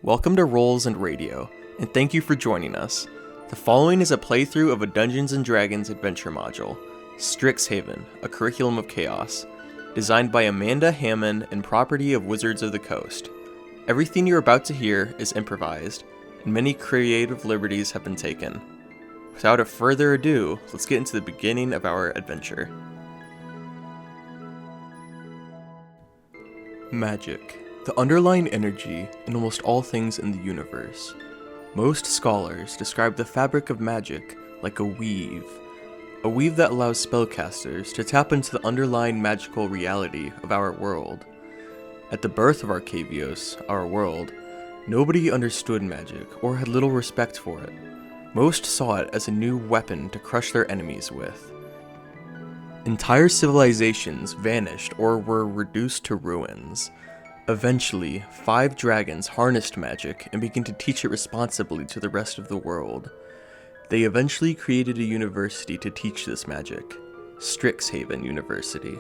Welcome to Rolls and Radio, and thank you for joining us. The following is a playthrough of a Dungeons & Dragons adventure module, Strixhaven, a Curriculum of Chaos, designed by Amanda Hammond and property of Wizards of the Coast. Everything you're about to hear is improvised, and many creative liberties have been taken. Without a further ado, let's get into the beginning of our adventure. Magic, the underlying energy in almost all things in the universe. Most scholars describe the fabric of magic like a weave that allows spellcasters to tap into the underlying magical reality of our world. At the birth of Arcavios, our world, nobody understood magic or had little respect for it. Most saw it as a new weapon to crush their enemies with. Entire civilizations vanished or were reduced to ruins. Eventually, 5 dragons harnessed magic and began to teach it responsibly to the rest of the world. They eventually created a university to teach this magic, Strixhaven University.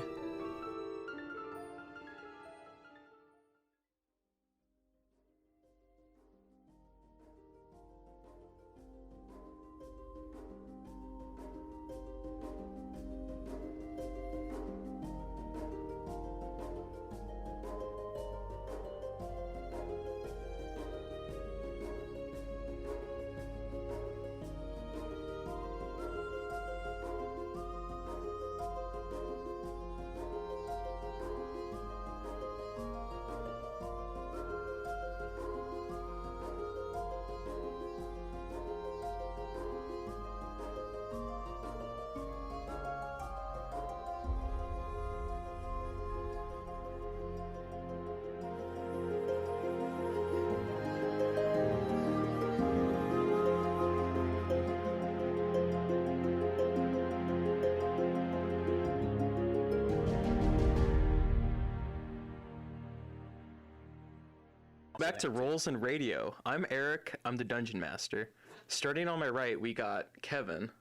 Back to Rolls and Radio. I'm Eric, I'm the Dungeon Master. Starting on my right, we got Kevin.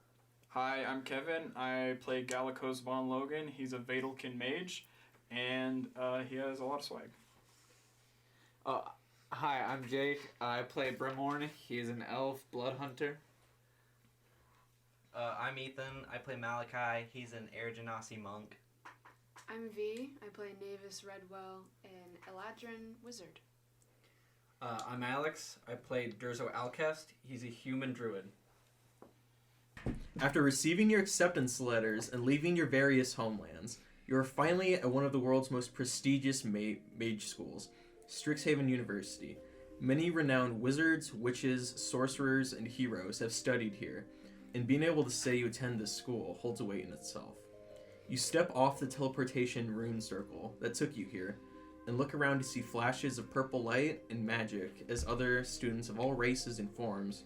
Hi, I'm Kevin. I play Galacos von Logan. He's a Vadelkin mage, and he has a lot of swag. Hi, I'm Jake. I play Brimorn. He is an elf blood hunter. I'm Ethan. I play Malachi. He's an Air Genasi monk. I'm V. I play Navis Redwell, an Eladrin wizard. I'm Alex. I play Durzo Alcest. He's a human druid. After receiving your acceptance letters and leaving your various homelands, you are finally at one of the world's most prestigious mage schools, Strixhaven University. Many renowned wizards, witches, sorcerers, and heroes have studied here, and being able to say you attend this school holds a weight in itself. You step off the teleportation rune circle that took you here, and look around to see flashes of purple light and magic as other students of all races and forms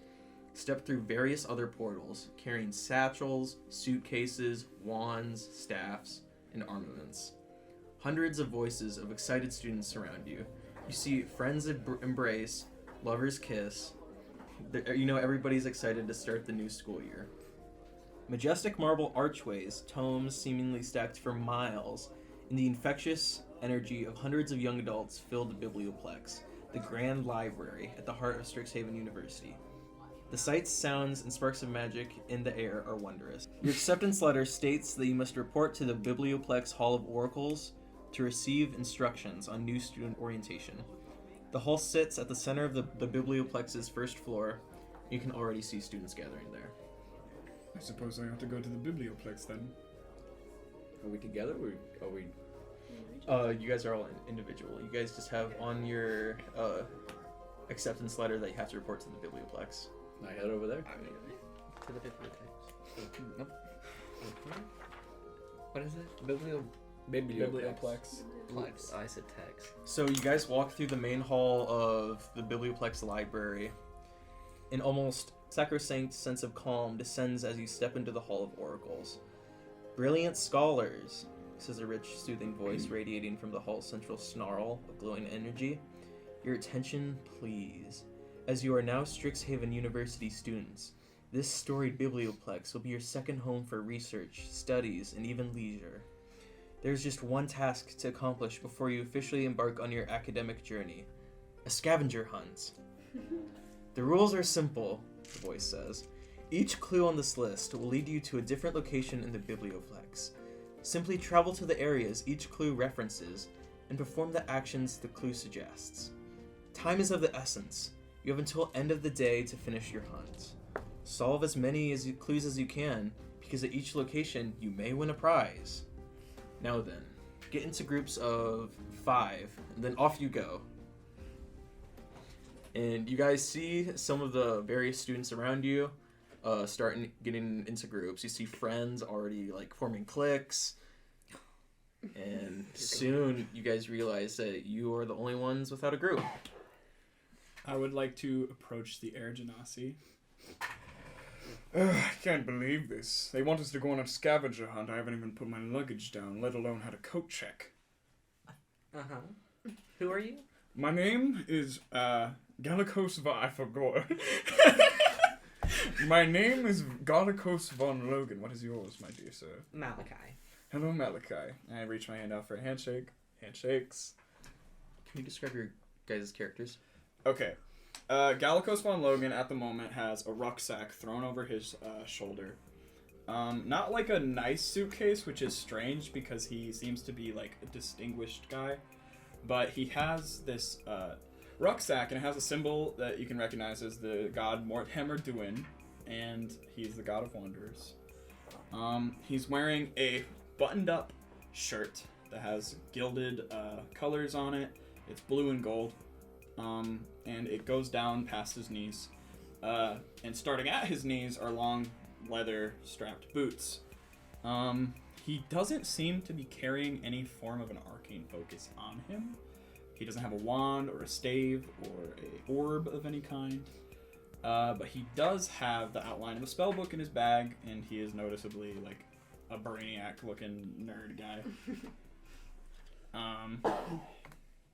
step through various other portals, carrying satchels, suitcases, wands, staffs, and armaments. Hundreds of voices of excited students surround you. You see friends embrace, lovers kiss. Everybody's excited to start the new school year. Majestic marble archways, tomes seemingly stacked for miles, and the infectious energy of hundreds of young adults filled the Biblioplex, the grand library at the heart of Strixhaven University. The sights, sounds, and sparks of magic in the air are wondrous. Your acceptance letter states that you must report to the Biblioplex Hall of Oracles to receive instructions on new student orientation. The hall sits at the center of the Biblioplex's first floor. You can already see students gathering there. I suppose I have to go to the Biblioplex then. Are we together or are we... You guys are all individual. You guys just have on your acceptance letter that you have to report to the Biblioplex. Can I head over there? To the bibliotex. Nope. What is it? Biblioplex. Plex. I said text. So you guys walk through the main hall of the Biblioplex library. An almost sacrosanct sense of calm descends as you step into the Hall of Oracles. Brilliant scholars, says a rich, soothing voice radiating from the hall's central snarl of glowing energy. Your attention, please. As you are now Strixhaven University students, this storied Biblioplex will be your second home for research, studies, and even leisure. There's just one task to accomplish before you officially embark on your academic journey. a scavenger hunt. The rules are simple, the voice says. Each clue on this list will lead you to a different location in the Biblioplex. Simply travel to the areas each clue references and perform the actions the clue suggests. Time is of the essence. You have until end of the day to finish your hunt. Solve as many clues as you can, because at each location you may win a prize. Now then, get into groups of 5, and then off you go. And you guys see some of the various students around you starting getting into groups. You see friends already like forming cliques. And soon you guys realize that you are the only ones without a group. I would like to approach the Air Genasi. I can't believe this. They want us to go on a scavenger hunt. I haven't even put my luggage down, let alone had a coat check. Who are you? My name is, Gallicos I forgot. My name is Gallicos von Logan. What is yours, my dear sir? Malachi. Hello, Malachi. I reach my hand out for a handshake. Handshakes. Can you describe your guys' characters? Okay. Gallicos von Logan at the moment has a rucksack thrown over his shoulder. Not like a nice suitcase, which is strange because he seems to be like a distinguished guy. But he has this rucksack and it has a symbol that you can recognize as the god Morthammer Duin, and he's the god of wanderers. He's wearing a buttoned up shirt that has gilded colors on it. It's blue and gold. And it goes down past his knees. And starting at his knees are long leather strapped boots. He doesn't seem to be carrying any form of an arcane focus on him. He doesn't have a wand or a stave or a orb of any kind. But he does have the outline of a spellbook in his bag, and he is noticeably like a brainiac looking nerd guy.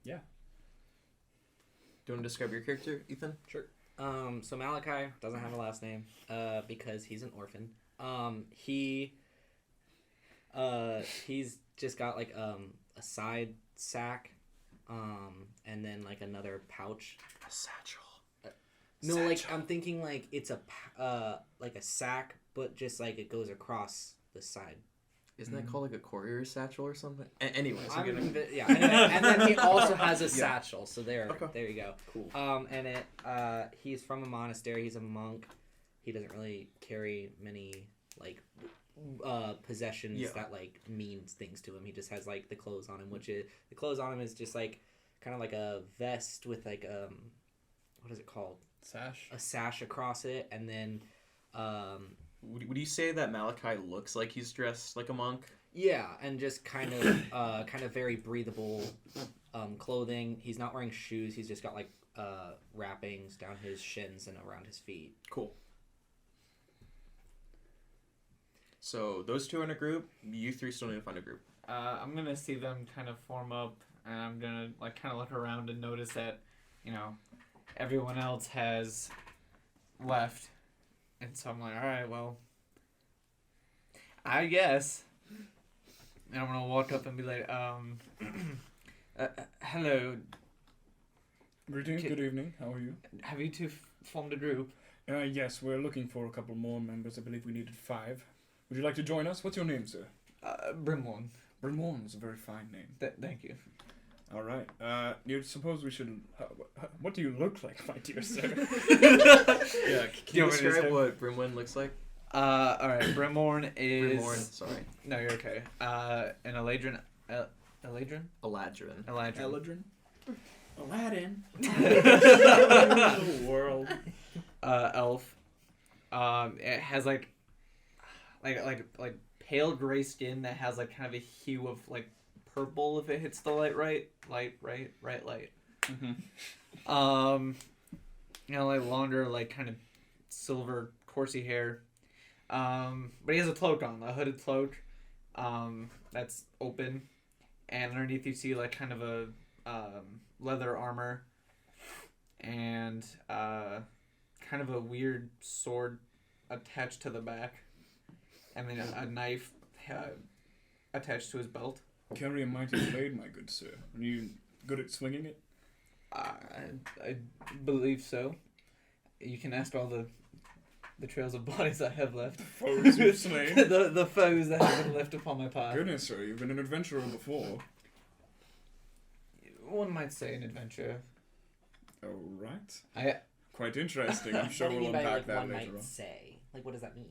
Yeah. Do you want to describe your character, Ethan? Sure. So Malachi doesn't have a last name, because he's an orphan. He's just got like a side sack, and then like another pouch. A satchel. No, like I'm thinking like it's like a sack, but just like it goes across the side. Isn't that called like a courier satchel or something? Anyways, Anyway, and then he also has a satchel. So there you go. Cool. And he's from a monastery. He's a monk. He doesn't really carry many like possessions that like means things to him. He just has like the clothes on him, the clothes on him is just like kind of like a vest with like what is it called? Sash. A sash across it, and then Would you say that Malachi looks like he's dressed like a monk? yeah, and just kind of very breathable clothing. He's not wearing shoes. He's just got like wrappings down his shins and around his feet. Cool. So those two are in a group. You three still need to find a group. I'm gonna see them kind of form up, and I'm gonna like kind of look around and notice that, everyone else has left, and so I'm like, all right, well, I guess. And I'm gonna walk up and be like, hello, Greetings, good evening. How are you? have you two formed a group? Yes, we're looking for a couple more members. I believe we needed 5. Would you like to join us? What's your name, sir? Brimorn. Brimorn is a very fine name. Thank you. All right. You suppose we should... what do you look like, my dear sir? Yeah, can you want me to describe say- what Brimwin looks like? All right. Brimorn is. Brimorn, sorry. No, you're okay. An Eladrin. Eladrin. Eladrin. Eladrin. Aladdin. World. Elf. It has like pale gray skin that has like kind of a hue of like purple if it hits the light. Mm-hmm. Like longer, like kind of silver, coursey hair. But he has a cloak on, a hooded cloak. That's open, and underneath you see like kind of a leather armor, and kind of a weird sword attached to the back, and then a knife attached to his belt. Carry a mighty blade, my good sir. Are you good at swinging it? I believe so. You can ask all the trails of bodies I have left. Foes you've slain. the foes that have been left upon my path. Goodness, sir, you've been an adventurer before. One might say an adventure. Oh, right. I Quite interesting. I'm sure What do you we'll mean by, unpack that one later might on. say? Like, what does that mean?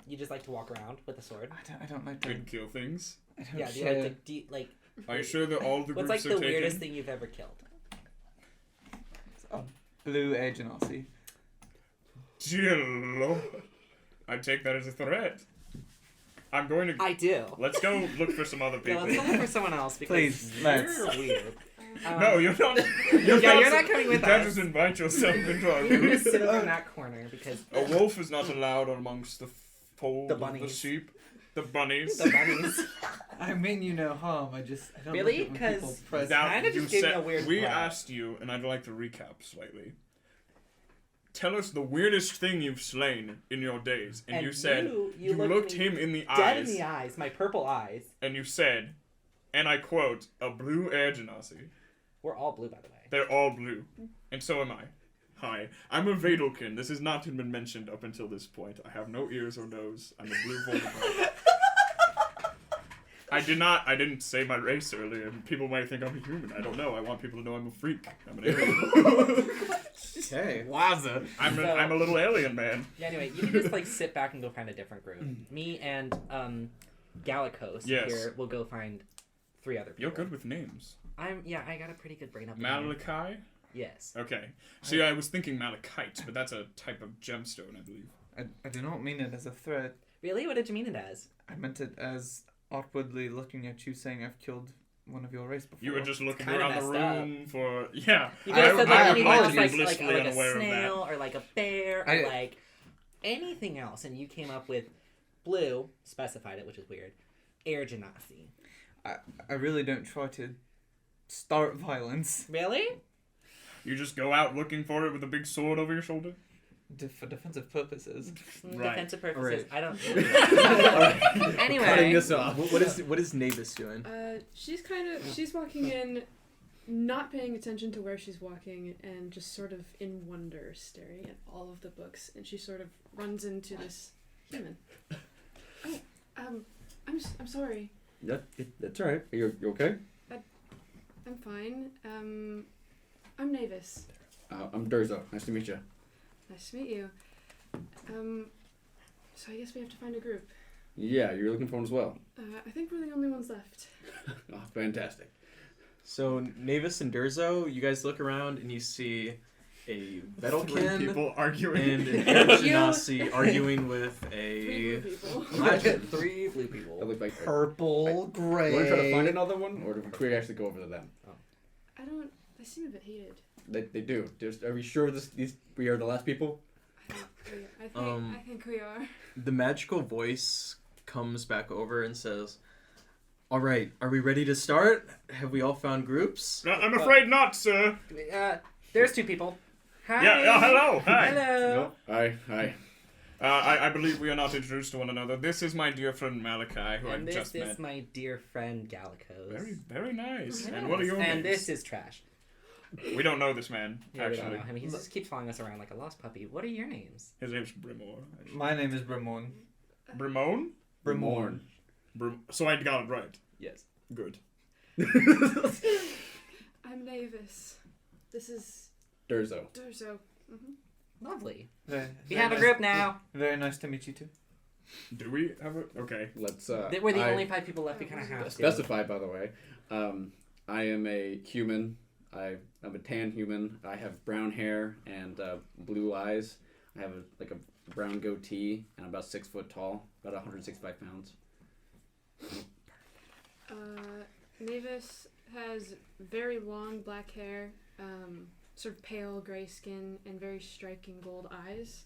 You just like to walk around with a sword? I don't like to. Could kill things. I don't Yeah, do you share. like Are you sure that all the what's groups like are the taken? weirdest thing you've ever killed? A blue edge and Aussie. Dear Lord. I take that as a threat. I'm going to... I do. Let's go look for some other Yeah, people. let's go look for someone else because Please, you're let's. weird. No, you're not. You're not coming with you can't us. just invite yourself into our You're gonna group. sit over in that corner because A wolf is not allowed amongst the fold The of the bunnies. sheep. The bunnies. the bunnies. I mean you no harm. I don't Really? like it when people 'Cause press. Now, Kinda you just gave me said- a weird we vibe. asked you, and I'd like to recap slightly. Tell us the weirdest thing you've slain in your days. And you said, you looked me him in the dead eyes, in the eyes, my purple eyes. and you said, and I quote, a blue air genasi. We're all blue, by the way. They're all blue. And so am I. Hi, I'm a Vadelkin. This has not been mentioned up until this point. I have no ears or nose. I'm a blue Voldemort. I didn't say my race earlier. People might think I'm a human. I don't know. I want people to know I'm a freak. I'm an alien. Okay. Wowza. I'm So- a little alien man. Yeah, anyway, you can just like sit back and go find a different group. Me and Gallicos Yes. here will go find 3 other people. You're good with names. I got a pretty good brain up in here. Malachi? Yes. Okay. See, I was thinking malachite, but that's a type of gemstone, I believe. I do not mean it as a threat. Really? What did you mean it as? I meant it as awkwardly looking at you saying I've killed one of your race before. You were just looking kinda around the messed up. room for... Yeah. You could have said like I anything else, apologize. like blissfully a unaware of that. snail or like a bear or I- like anything else, and you came up with blue, specified it, which is weird, air genasi. I really don't try to start violence Really? You just go out looking for it with a big sword over your shoulder? for defensive purposes. Right. Defensive purposes. Alright. I don't. Cutting Anyway, this off. What is Navis doing? She's walking in, not paying attention to where she's walking, and just sort of in wonder, staring at all of the books. And she sort of runs into this human. Oh, I'm sorry. That's all right. You okay? I'm fine. I'm Navis. I'm Durzo. Nice to meet you. Nice to meet you. So I guess we have to find a group. Yeah, you're looking for one as well. I think we're the only ones left. Oh, fantastic. So Navis and Durzo, you guys look around and you see a Three Vedelkin people arguing. and an Genasi arguing with 3 a. blue people. imagine 3 blue That people. looked like. Purple, You want to try to find gray. another one, or do we actually go over to them? I don't. They seem a bit heated. They do. Are we sure these we are the last people? I think we are. The magical voice comes back over and says, "All right, are we ready to start? Have we all found groups?" No, I'm afraid not, sir. There's 2 people. Hi. Yeah, hello. Hi. Hello. Hi. I believe we are not introduced to one another. This is my dear friend Malachi, who And I've this just is met. my dear friend Gallicos. Very, very nice. Yes. And what are your And names? this is Trash. We don't know this man, Yeah, we actually. don't know him. He just keeps following us around like a lost puppy. What are your names? His name's Brimor. My name is Brimorn. Brimone? Brimorn. So I got it right. Yes. Good. I'm Navis. This is Durzo. Durzo. Lovely. Very, We very have a nice- group now. Very nice to meet you too. Do we have a... Okay. Let's. We're the I only 5 people left. We kind of have to. specify, by the way. I am a human. I'm a tan human. I have brown hair and blue eyes. I have a brown goatee, and I'm about 6 foot tall, about 165 pounds. Navis has very long black hair, sort of pale gray skin, and very striking gold eyes.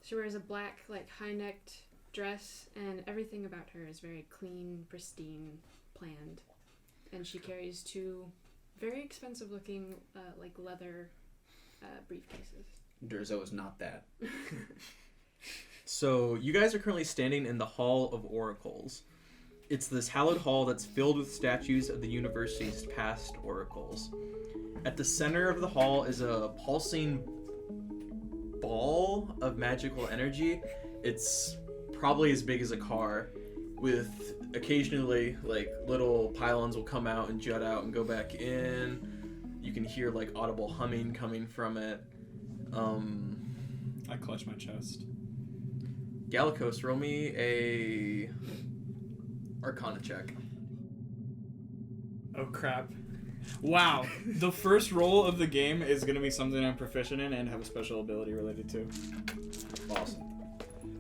She wears a black, like, high-necked dress, and everything about her is very clean, pristine, planned. And she carries 2 very expensive-looking, like, leather briefcases. Durzo is not that. So you guys are currently standing in the Hall of Oracles. It's this hallowed hall that's filled with statues of the university's past oracles. At the center of the hall is a pulsing ball of magical energy. It's probably as big as a car, with occasionally like little pylons will come out and jut out and go back in. You can hear like audible humming coming from it. I clutch my chest. Gallicos, roll me a Arcana check. Oh crap. Wow. The first roll of the game is going to be something I'm proficient in and have a special ability related to. Awesome.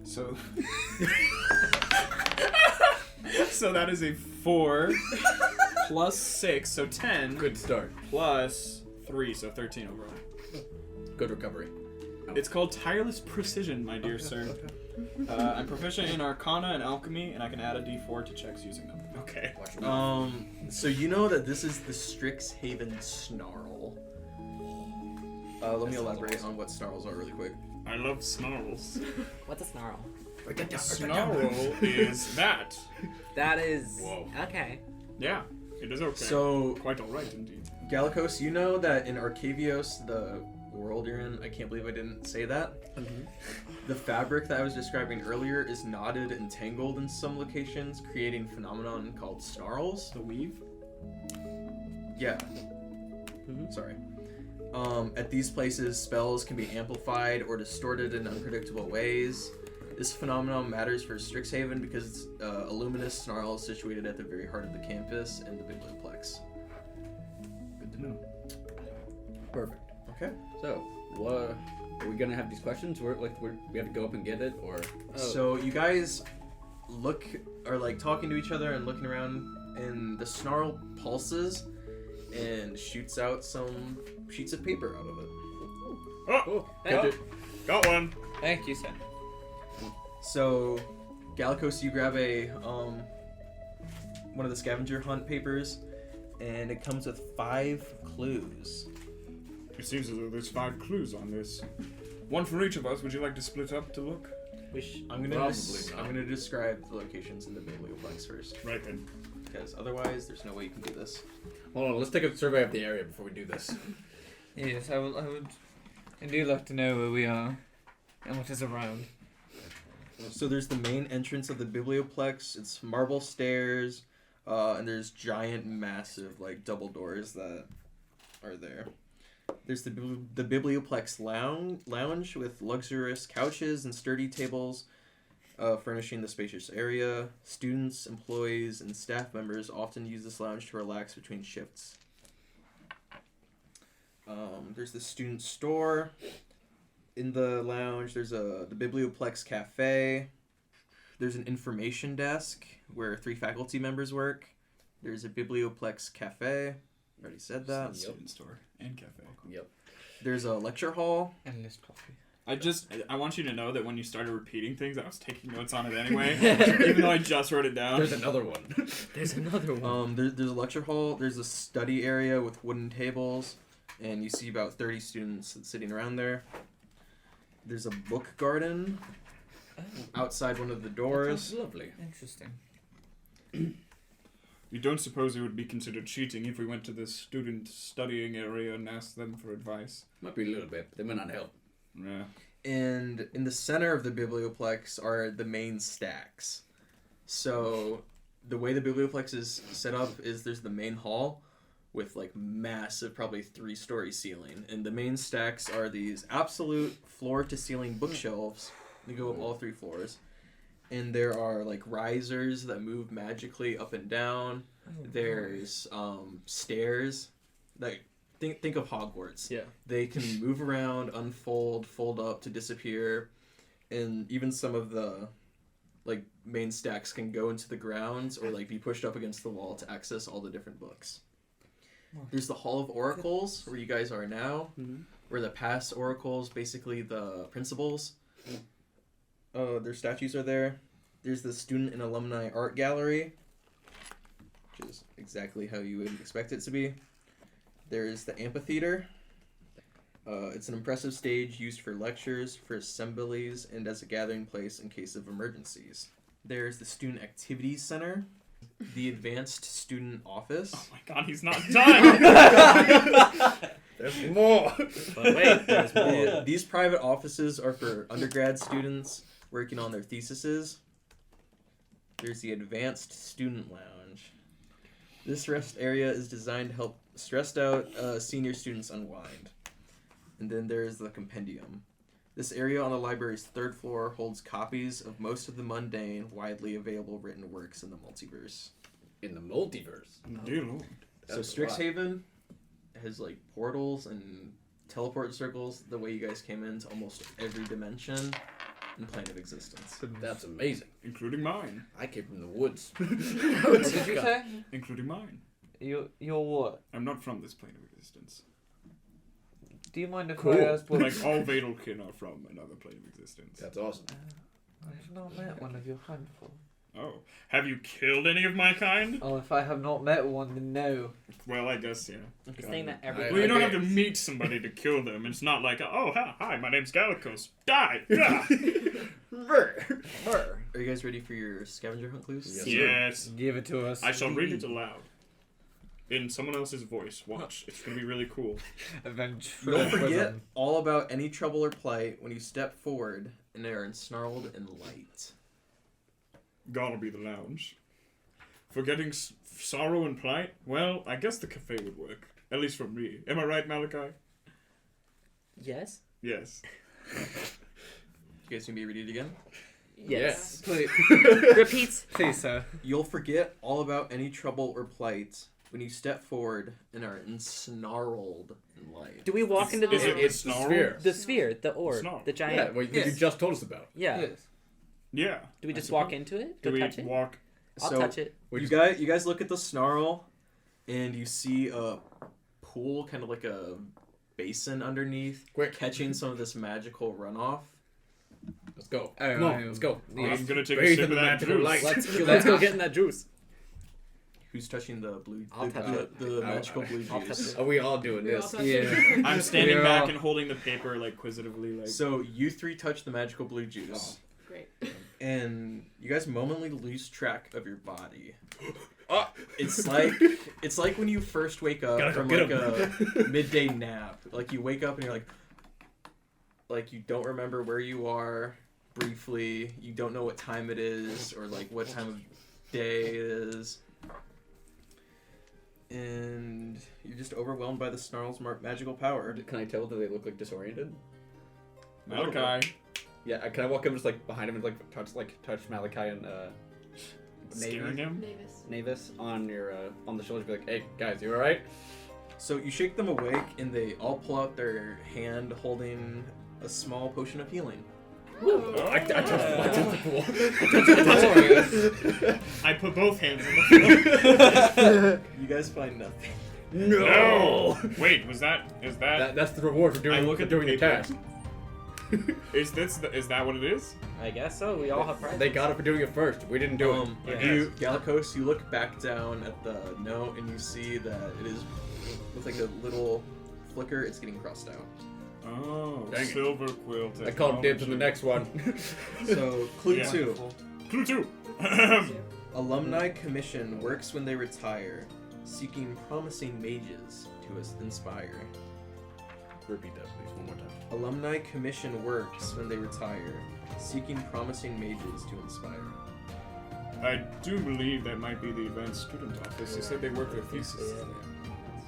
So So that is a 4 plus 6, so 10. Good start. Plus 3, so 13 overall. Good recovery. It's called Tireless Precision, my dear sir. I'm proficient in Arcana and Alchemy, and I can add a D4 to checks using them. Okay. So you know that this is the Strixhaven Snarl. Let me elaborate on what snarls are really quick. I love snarls. What's a snarl? A snarl is that. That is. Whoa. Okay. Yeah, it is okay. So, Quite alright indeed. Gallicos, you know that in Arcavios, the world you're in, I can't believe I didn't say that. The fabric that I was describing earlier is knotted and tangled in some locations, creating a phenomenon called snarls. The weave? Yeah. Sorry. At these places, spells can be amplified or distorted in unpredictable ways. This phenomenon matters for Strixhaven because a luminous snarl is situated at the very heart of the campus and the Biblioplex. Good to know. Perfect. Okay. So, what are we gonna have these questions? We have to go up and get it, or? So you guys are like talking to each other and looking around, and the snarl pulses and shoots out some sheets of paper out of it. Oh! Got it. Got one! Thank you, sir. So, Gallicos, you grab a one of the scavenger hunt papers, and it comes with 5 clues. It seems as though there's 5 clues on this. One for each of us. Would you like to split up to look? I'm gonna describe the locations in the Biblioplex first, Right then. because otherwise there's no way you can do this. Hold on. Let's take a survey of the area before we do this. Yes, I would indeed like to know where we are and what is around. So there's the main entrance of the Biblioplex. It's marble stairs, and there's giant, massive, like, double doors that are there. There's the Biblioplex lounge with luxurious couches and sturdy tables, furnishing the spacious area. Students, employees, and staff members often use this lounge to relax between shifts. There's the student store. In the lounge, there's the Biblioplex Cafe. There's an information desk where 3 faculty members work. There's a Biblioplex Cafe. Already said that. Student store and cafe. Yep. There's a lecture hall. And list coffee. I want you to know that when you started repeating things, I was taking notes on it anyway, even though I just wrote it down. There's another one. There's another one. There's a lecture hall. There's a study area with wooden tables, and you see about 30 students sitting around there. There's a book garden outside one of the doors. That's lovely. Interesting. You don't suppose it would be considered cheating if we went to the student studying area and asked them for advice? Might be a little bit, but they may not help. Yeah. And in the center of the Biblioplex are the main stacks. So the way the Biblioplex is set up is there's the main hall with like massive, probably 3-story ceiling. And the main stacks are these absolute floor-to-ceiling bookshelves. They go up all 3 floors. And there are like risers that move magically up and down. There's stairs. Like think of Hogwarts. Yeah. They can move around, unfold, fold up to disappear, and even some of the like main stacks can go into the grounds or like be pushed up against the wall to access all the different books. There's the Hall of Oracles, where you guys are now, where the past oracles, basically the principals, their statues are there. There's the Student and Alumni Art Gallery, which is exactly how you would expect it to be. There's the amphitheater. It's an impressive stage used for lectures, for assemblies, and as a gathering place in case of emergencies. There's the Student Activities Center. the Advanced Student Office. Oh my god, he's not done! There's more. But wait, there's more. These private offices are for undergrad students working on their theses. There's the Advanced Student Lounge. This rest area is designed to help stressed out senior students unwind. And then there's the Compendium. This area on the library's third floor holds copies of most of the mundane, widely available written works in the multiverse. In the multiverse. Dear Lord. So That's a lot. Strixhaven has like portals and teleport circles the way you guys came into almost every dimension and plane of existence. That's amazing. Including mine. I came from the woods. What did you say? Including mine. You're what? I'm not from this plane of existence. Do you mind if Cool. I ask what? Like, all Vadelkin are from another plane of existence. That's awesome. I've not met one of your kind before. Oh. Have you killed any of my kind? Oh, if I have not met one, then no. Well, I guess, yeah. He's saying that every. Well, you don't have to guess. meet somebody to kill them. It's not like, oh, hi, my name's Gallicos. Die! Yeah. Are you guys ready for your scavenger hunt clues? Yes, sir. Yes. Give it to us. I shall read it aloud. In someone else's voice. Watch. It's going to be really cool. You'll forget all about any trouble or plight when you step forward and are ensnarled in light. Gonna be the lounge. Forgetting sorrow and plight? Well, I guess the cafe would work. At least for me. Am I right, Malachi? Yes. Yes. You guys gonna be ready again? Yes. Please, Repeats. please, sir. You'll forget all about any trouble or plight when you step forward and are ensnarled in light. Do we walk into Is it the It's the snarl? sphere. sphere, the orb, Snarl. the Yeah, giant? what Yes. you just told us about. Yeah. Yes. Yeah. Do we I just suppose. walk into it? Do Go we touch it? walk? I'll So, touch it. We You just- guys look at the snarl, and you see a pool, kind of like a basin underneath, Quick. catching some of this magical runoff. Let's go. Oh, Come on, I- let's go. I'm gonna take a Bathe sip in of the that magical juice. light. Let's go get in that juice. Who's touching the blue? I'll touch it. The I'll- magical blue I'll touch juice. it. Are we all doing We all this? touch Yeah. it. I'm standing Yeah. back and holding the paper, like, quizzitively, like... So you three touch the magical blue juice, Great. and you guys momently lose track of your body. Ah. It's like when you first wake up Gotta go from get like a midday nap. Like you wake up and you're like you don't remember where you are briefly. You don't know what time it is or like what time of day it is. And you're just overwhelmed by the snarl's magical power. Can I tell that they look like disoriented? Malachi. Yeah, can I walk up and just like behind him and touch Malachi and Scaring him? Mavis. Navis on your on the shoulder, be like, hey guys, you alright? So you shake them awake, and they all pull out their hand holding a small potion of healing. I touched the pool. I put both hands on the floor. You guys find nothing. No! Wait, is that... That's the reward for I look at the doing the paper. task. Is that what it is? I guess so. We all have prizes. They got it for doing it first. We didn't do it. You, Gallicos, you look back down at the note and you see that it is with like a little flicker. It's getting crossed out. Oh, Dang it. silver quill I called dibs on the next one. So clue Yeah. 2: Clue 2. alumni commission works when they retire, seeking promising mages to inspire. Repeat that, please, one more time. Alumni commission works when they retire, seeking promising mages to inspire. I do believe that might be the advanced student office. They said they work their thesis.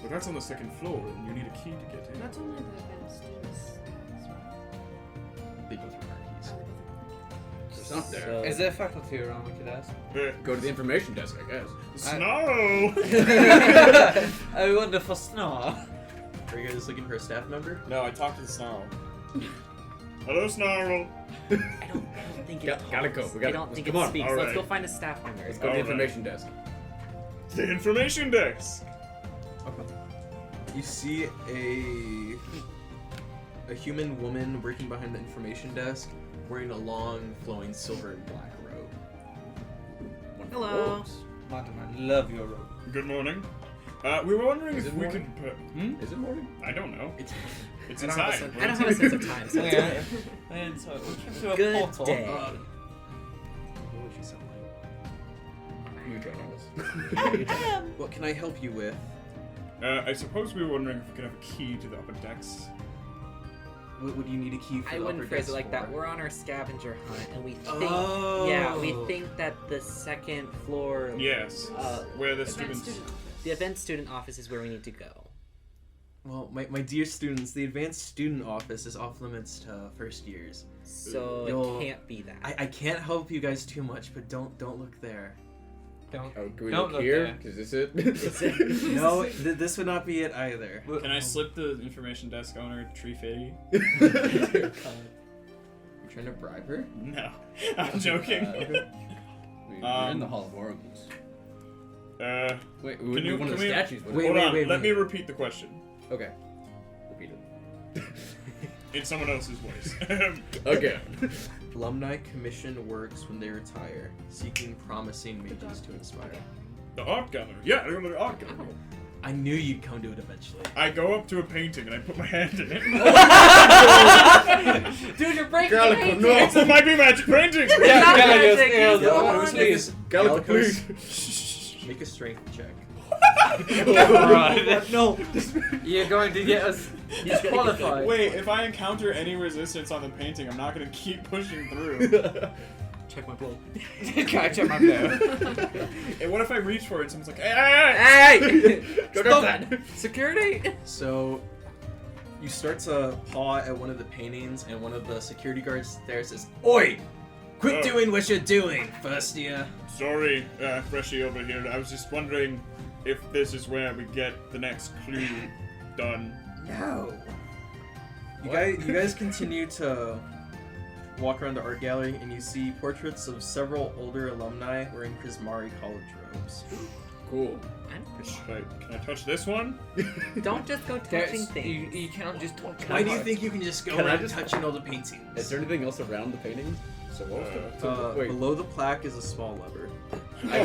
But that's on the second floor, and you need a key to get in. That's only the advanced students. They go through marquees. It's not there. So- Is there faculty around we could ask? Go to the information desk, I guess. Snarl! I wonder for Snarl. Are you guys looking for a staff member? No, I talked to the Snarl. Hello, Snarl. I don't think it talks. Gotta go. We I gotta- don't think come it on. speaks. All Let's right. go find a staff member. Let's go to the Alright. information desk. The information desk. You see a human woman working behind the information desk, wearing a long, flowing silver and black robe. Hello. Madam, I love your robe. Good morning. We were wondering Is if it we morning? could... Is it morning? I don't know. It's It's I don't have a inside. sense- I don't have a sense of time. So it's Yeah. fine. And so we came to a Good portal. day. what would she sound like? U-turn on us. What can I help you with? I suppose we were wondering if we could have a key to the upper decks. What would you need a key for? I the wouldn't upper phrase decks it like for? that. We're on our scavenger hunt, and we think, Oh. we think that the second floor, Yes. Where the students. the event student office, is where we need to go. Well, my dear students, the advanced student office is off limits to first years. So You'll- it can't be that. I can't help you guys too much, but don't look there. Don't. Oh, can we Don't look look here? there. Is this it? It's it. No, this would not be it either. Can I slip the information desk owner Tree Fitty? You're trying to bribe her? No, I'm joking. We're in the Hall of Oracles. Wait, we would Can do you- one of can the we- statues. wouldn't Wait, Hold on, wait, let me wait. repeat the question Okay. Repeat it. in someone else's voice. Okay. Alumni commission works when they retire, seeking promising mages to inspire. The art gallery. Yeah, I go to the art gallery. I knew you'd come to it eventually. I go up to a painting and I put my hand in it. Dude, you're breaking Gallico, the no. It might be magic painting. Yeah, not Gallico, magic, yeah, he's the Gallico, one. please. Gallico, Gallicos. please. Make a strength check. Right. No, you're going to get us disqualified. Wait, if I encounter any resistance on the painting, I'm not gonna keep pushing through. Check my blow. Catch up my blow. And what if I reach for it and someone's like, hey! Hey! Go Stop. that. Security! So, you start to paw at one of the paintings, and one of the security guards there says, "Oi! Quit Oh. doing what you're doing, first year." Sorry, Freshie over here. I was just wondering if this is where we get the next clue done. No. You guys continue to walk around the art gallery, and you see portraits of several older alumni wearing Prismari college robes. Cool. Wait, can I touch this one? Don't just go touching things. You cannot just touch. Why do you think you can just go Can I around just- touching all the paintings? Is there anything else around the painting? So what was the... wait. Below the plaque is a small lever. I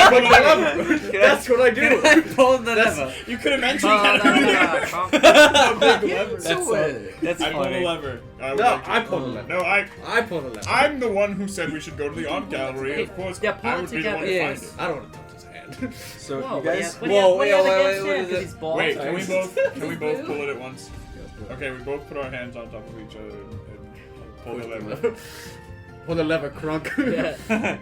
pull the lever. That's what I do. Pull the lever. You could have mentioned that. Ba-da-da-da. Big lever. That's I pull the funny. lever. I would No, like to- I pull the lever. No, I pull the lever. I'm the one who said we should go to the art gallery. Of course, Yeah, pull I it would be the one to together. find it. I don't want to touch his hand. So Whoa, you guys, what do you have wait, against what him? is 'Cause it? he's bald? Wait, can we Sorry. both pull it at once? Okay, we both put our hands on top of each other and pull the lever. Pull the lever, crunk. Yeah.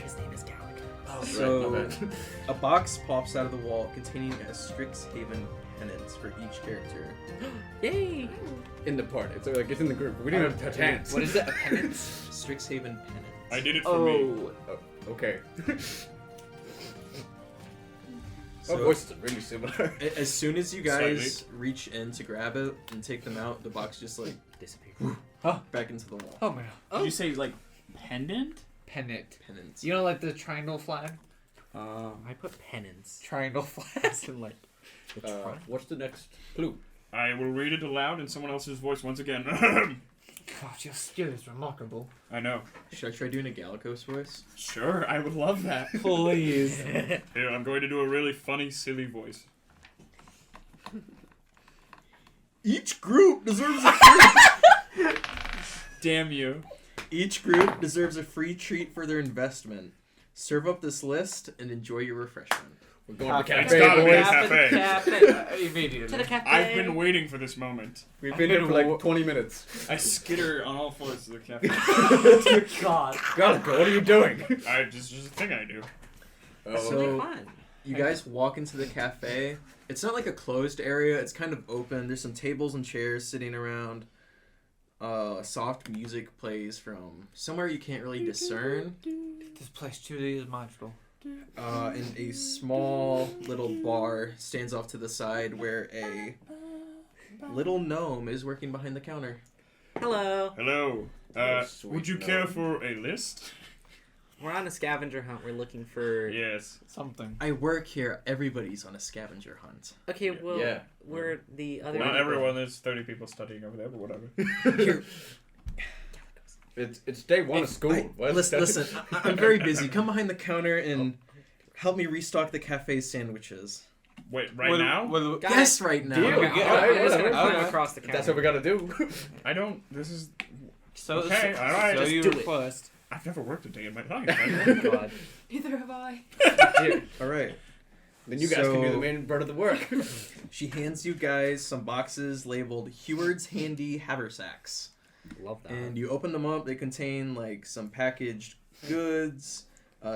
His name is Gallic. So, Right, my bad. a box pops out of the wall containing a Strixhaven pennants for each character. Yay! In the party. So like it's in the group. We didn't have to touch hands. What is it? A penance? Strixhaven pennants. I did it for me. Oh, okay. So, Our voices are really similar. as soon as you guys reach in to grab it and take them out, the box just like Disappear. back into the wall. Oh my god. Did you say like pendant? Pennant. Pennants. You know, like the triangle flag? I put penance. Triangle flag. As in, like, the tri- What's the next clue? I will read it aloud in someone else's voice once again. God, your skill is remarkable. I know. Should I try doing a Gallicos voice? Sure, I would love that. Please. Here, I'm going to do a really funny, silly voice. Each group deserves a free... Damn you. Each group deserves a free treat for their investment. Serve up this list and enjoy your refreshment. We're going to the It's cafe, gotta be a boys. cafe. Immediately. To the cafe. I've been waiting for this moment. We've been here for like 20 minutes. I skitter on all fours to the cafe. Dear God. God, what are you doing? Just a thing I do. Oh, So- Fun. You guys walk into the cafe. It's not like a closed area. It's kind of open. There's some tables and chairs sitting around. Soft music plays from somewhere you can't really discern. This place truly is magical. And a small little bar stands off to the side where a little gnome is working behind the counter. Hello. Hello. Sweet Would you gnome. care for a list? We're on a scavenger hunt. We're looking for. Yes. Something. I work here. Everybody's on a scavenger hunt. Okay, well, Yeah. we're the other. Not people. everyone. There's 30 people studying over there, but whatever. Here, It's day one of school. What? listen, I'm very busy. Come behind the counter and help me restock the cafe's sandwiches. Wait, right now? Guys, Yes, right now. Deal. Okay, Yeah, I'm just gonna whatever. put him across the counter. That's what we gotta do. I don't. This is. So, Okay, alright, So just you do it. first. I've never worked a day in my life. Oh, God. Neither have I. All right. Then you guys can do So- the main part of the work. She hands you guys some boxes labeled Heward's Handy Haversacks. Love that. And you open them up. They contain like some packaged goods,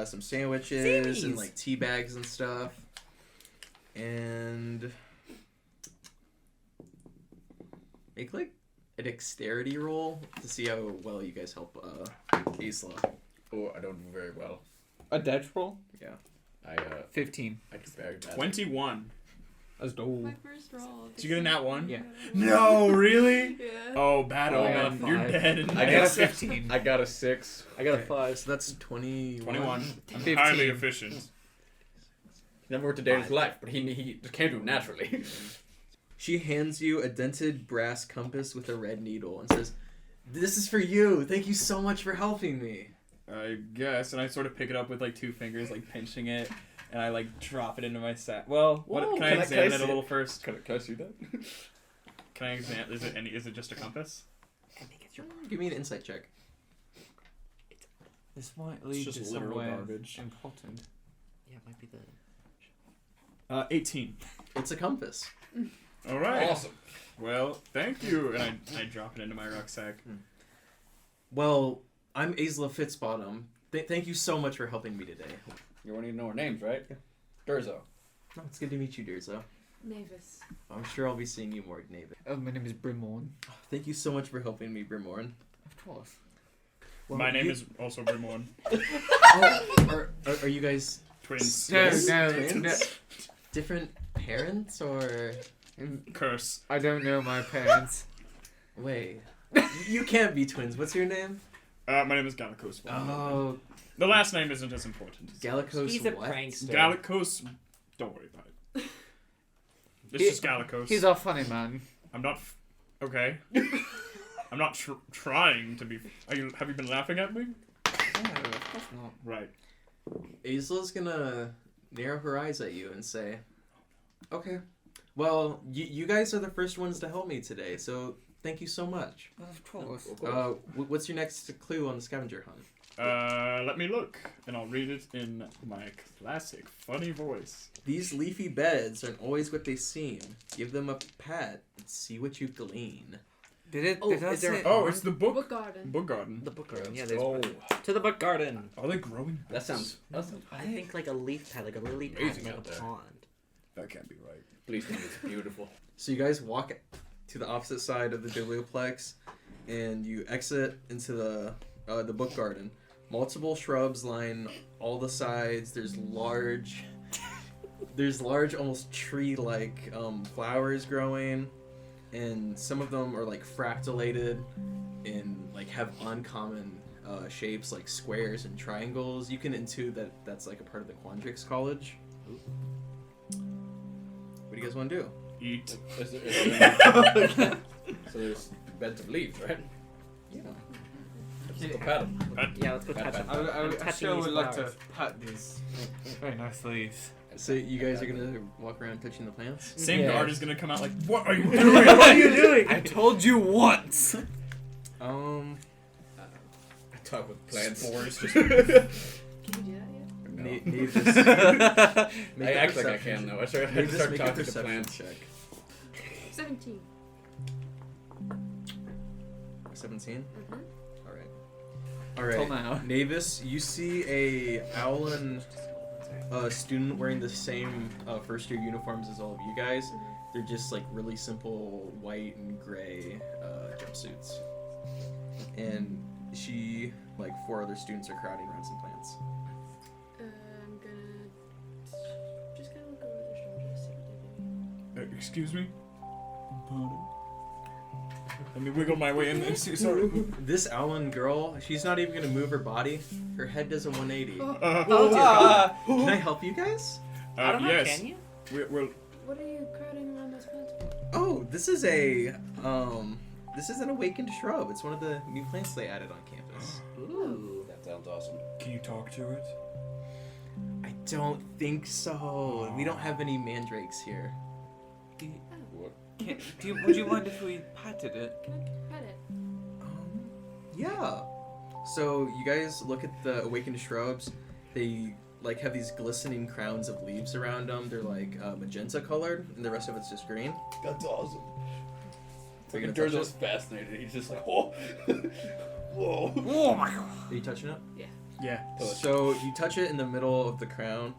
some sandwiches, and Seamies. like tea bags and stuff. And make like a dexterity roll to see how well you guys help Isla. Oh, I don't do very well. A dex roll? I 15. I do very badly. 21. That's dope. My first roll. Did you get a nat 1? Yeah. No, really? Yeah. Oh, bad Oh, I got omen. a You're 5. dead. In I got got a a 15. I got a 6. I got a Okay, 5. So that's 21. 21. I'm 15. highly efficient. He never worked a day in his life, but he just can't do it naturally. She hands you a dented brass compass with a red needle and says, "This is for you. Thank you so much for helping me." I guess. And I sort of pick it up with like 2 fingers, like pinching it. And I like drop it into my sack. Well, what, Whoa, can I can I examine see it a it? little first? Can I see that? Can I examine? Is it just a compass? I think it's your. Give me an insight check. This might lead just to literal somewhere garbage. important. Yeah, it might be the. 18. It's a compass. All right. Awesome. Well, thank you. And I drop it into my rucksack. Well, I'm Isla Fitzbottom. Thank you so much for helping me today. You won't even know our names, right? Yeah. Durzo. Oh, it's good to meet you, Durzo. Mavis. I'm sure I'll be seeing you more, David. Oh, my name is Brimorn. Thank you so much for helping me, Brimorn. Of course. Well, My name you- is also Brimorn. Are you guys Twins. No, Yes, no, twins? no. different parents or Curse. I don't know my parents. wait? You can't be twins. What's your name? My name is Gallicos. Oh, The last name isn't as important. Gallicos. He's a what? prankster. Gallicos. Don't worry about it. It's He- just Gallicos. He's a funny man. I'm not. Okay. I'm not trying to be. Have you been laughing at me? No, of course not. Right. Isla's gonna narrow her eyes at you and say, "Okay, well, you guys are the first ones to help me today, so thank you so much. Of course. What's your next clue on the scavenger hunt?" Let me look, and I'll read it in my classic funny voice. These leafy beds aren't always what they seem. Give them a pat and see what you glean. Did it? Oh, did that is there say- a- Oh, it's the book. Book garden. Book garden. The book garden. Yeah, there's. Oh, To the book garden. Are they growing? that sounds. I think like a leaf pad, like a lily pad, Amazing like a out there. pond. That can't be right. Please tell me it's beautiful. So you guys walk to the opposite side of the biblioplex, and you exit into the book garden. Multiple shrubs line all the sides. There's large, almost tree-like flowers growing, and some of them are like fractalated and like have uncommon shapes like squares and triangles. You can intuit that that's like a part of the Quandrix College. What do you guys want to do? Eat. Is there so there's beds of leaves, right? Yeah. Let's go pat 'em. Yeah, let's go Pat, touch pat. them. I I'm sure touching would these like to flowers. pat these very nice leaves. So you guys are gonna walk around touching the plants? Same Yeah. guard is gonna come out like, what are you doing? What What are you doing? I told you once. I talk with plants. Spores just. Can you do that yet? No. Mavis, I act like I can though. I start Mavis, talking make a to perception plants. check. 17. 17. Mhm. All right. Till now. Navis, you see a Owlin student wearing the same first year uniforms as all of you guys. They're just like really simple white and gray jumpsuits. And she, like 4 other students, are crowding around some plants. I'm gonna just kind of look over their shoulders, see what they're doing. Excuse me? Pardon? Let me wiggle my way in there. Sorry. This Owlin girl, she's not even gonna move her body. Her head does a 180. Can I help you guys? I don't know. Yes. Can you? We're What are you crowding around those plants for? Oh, this is an awakened shrub. It's one of the new plants they added on campus. Ooh. That sounds awesome. Can you talk to it? I don't think so. We don't have any mandrakes here. Would you mind if we patted it? Can I pet it? Yeah. So you guys look at the awakened shrubs. They like have these glistening crowns of leaves around them. They're like magenta colored, and the rest of it's just green. That's awesome. Are you gonna touch Durzo's it? fascinated. He's just like, whoa. Whoa. Oh my god. Are you touching it? Yeah. So you touch it in the middle of the crown,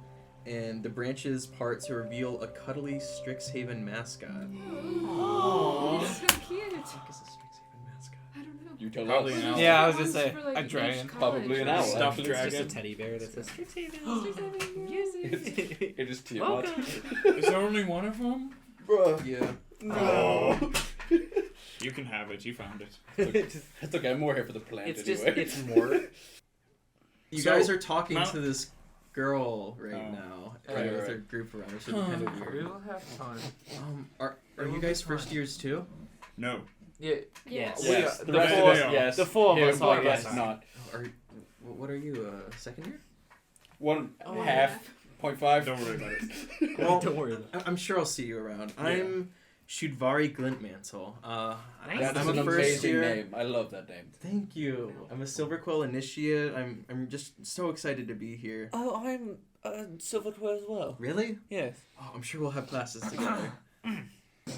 and the branches part to reveal a cuddly Strixhaven mascot. Oh, so cute. What is a Strixhaven mascot? I don't know. You tell Probably us. an owl. Yeah, I was gonna Ones say for, like, a each dragon. college, Probably an right? owl. Stuffed actually. It's just a dragon. teddy bear that says It is Tiamat. Welcome. Is there only one of them? Bruh. Yeah. No. You can have it. You found it. It's okay. I'm more here for the plant It's just, anyway. it's more. You So, guys are talking Mount- to this girl right Oh. now, Right, with right. her group around her, so it's kind of We weird. will have time. Are There you will guys be first time. years too? No. Yeah. Yes. Yes. The The rest of four- us, yes. the four of Him, us are, like, yes. not. Are what are you? Second year? One Oh, half. 0.5. Don't worry about it. Well, Don't worry about it. I'm sure I'll see you around. Yeah. I'm Shudvari Glintmantle. Nice. That's I'm an a first amazing year. name. I love that name. Thank you. I'm a Silver Quill initiate. I'm just so excited to be here. Oh, I'm Silver Quill as well. Really? Yes. Oh, I'm sure we'll have classes together.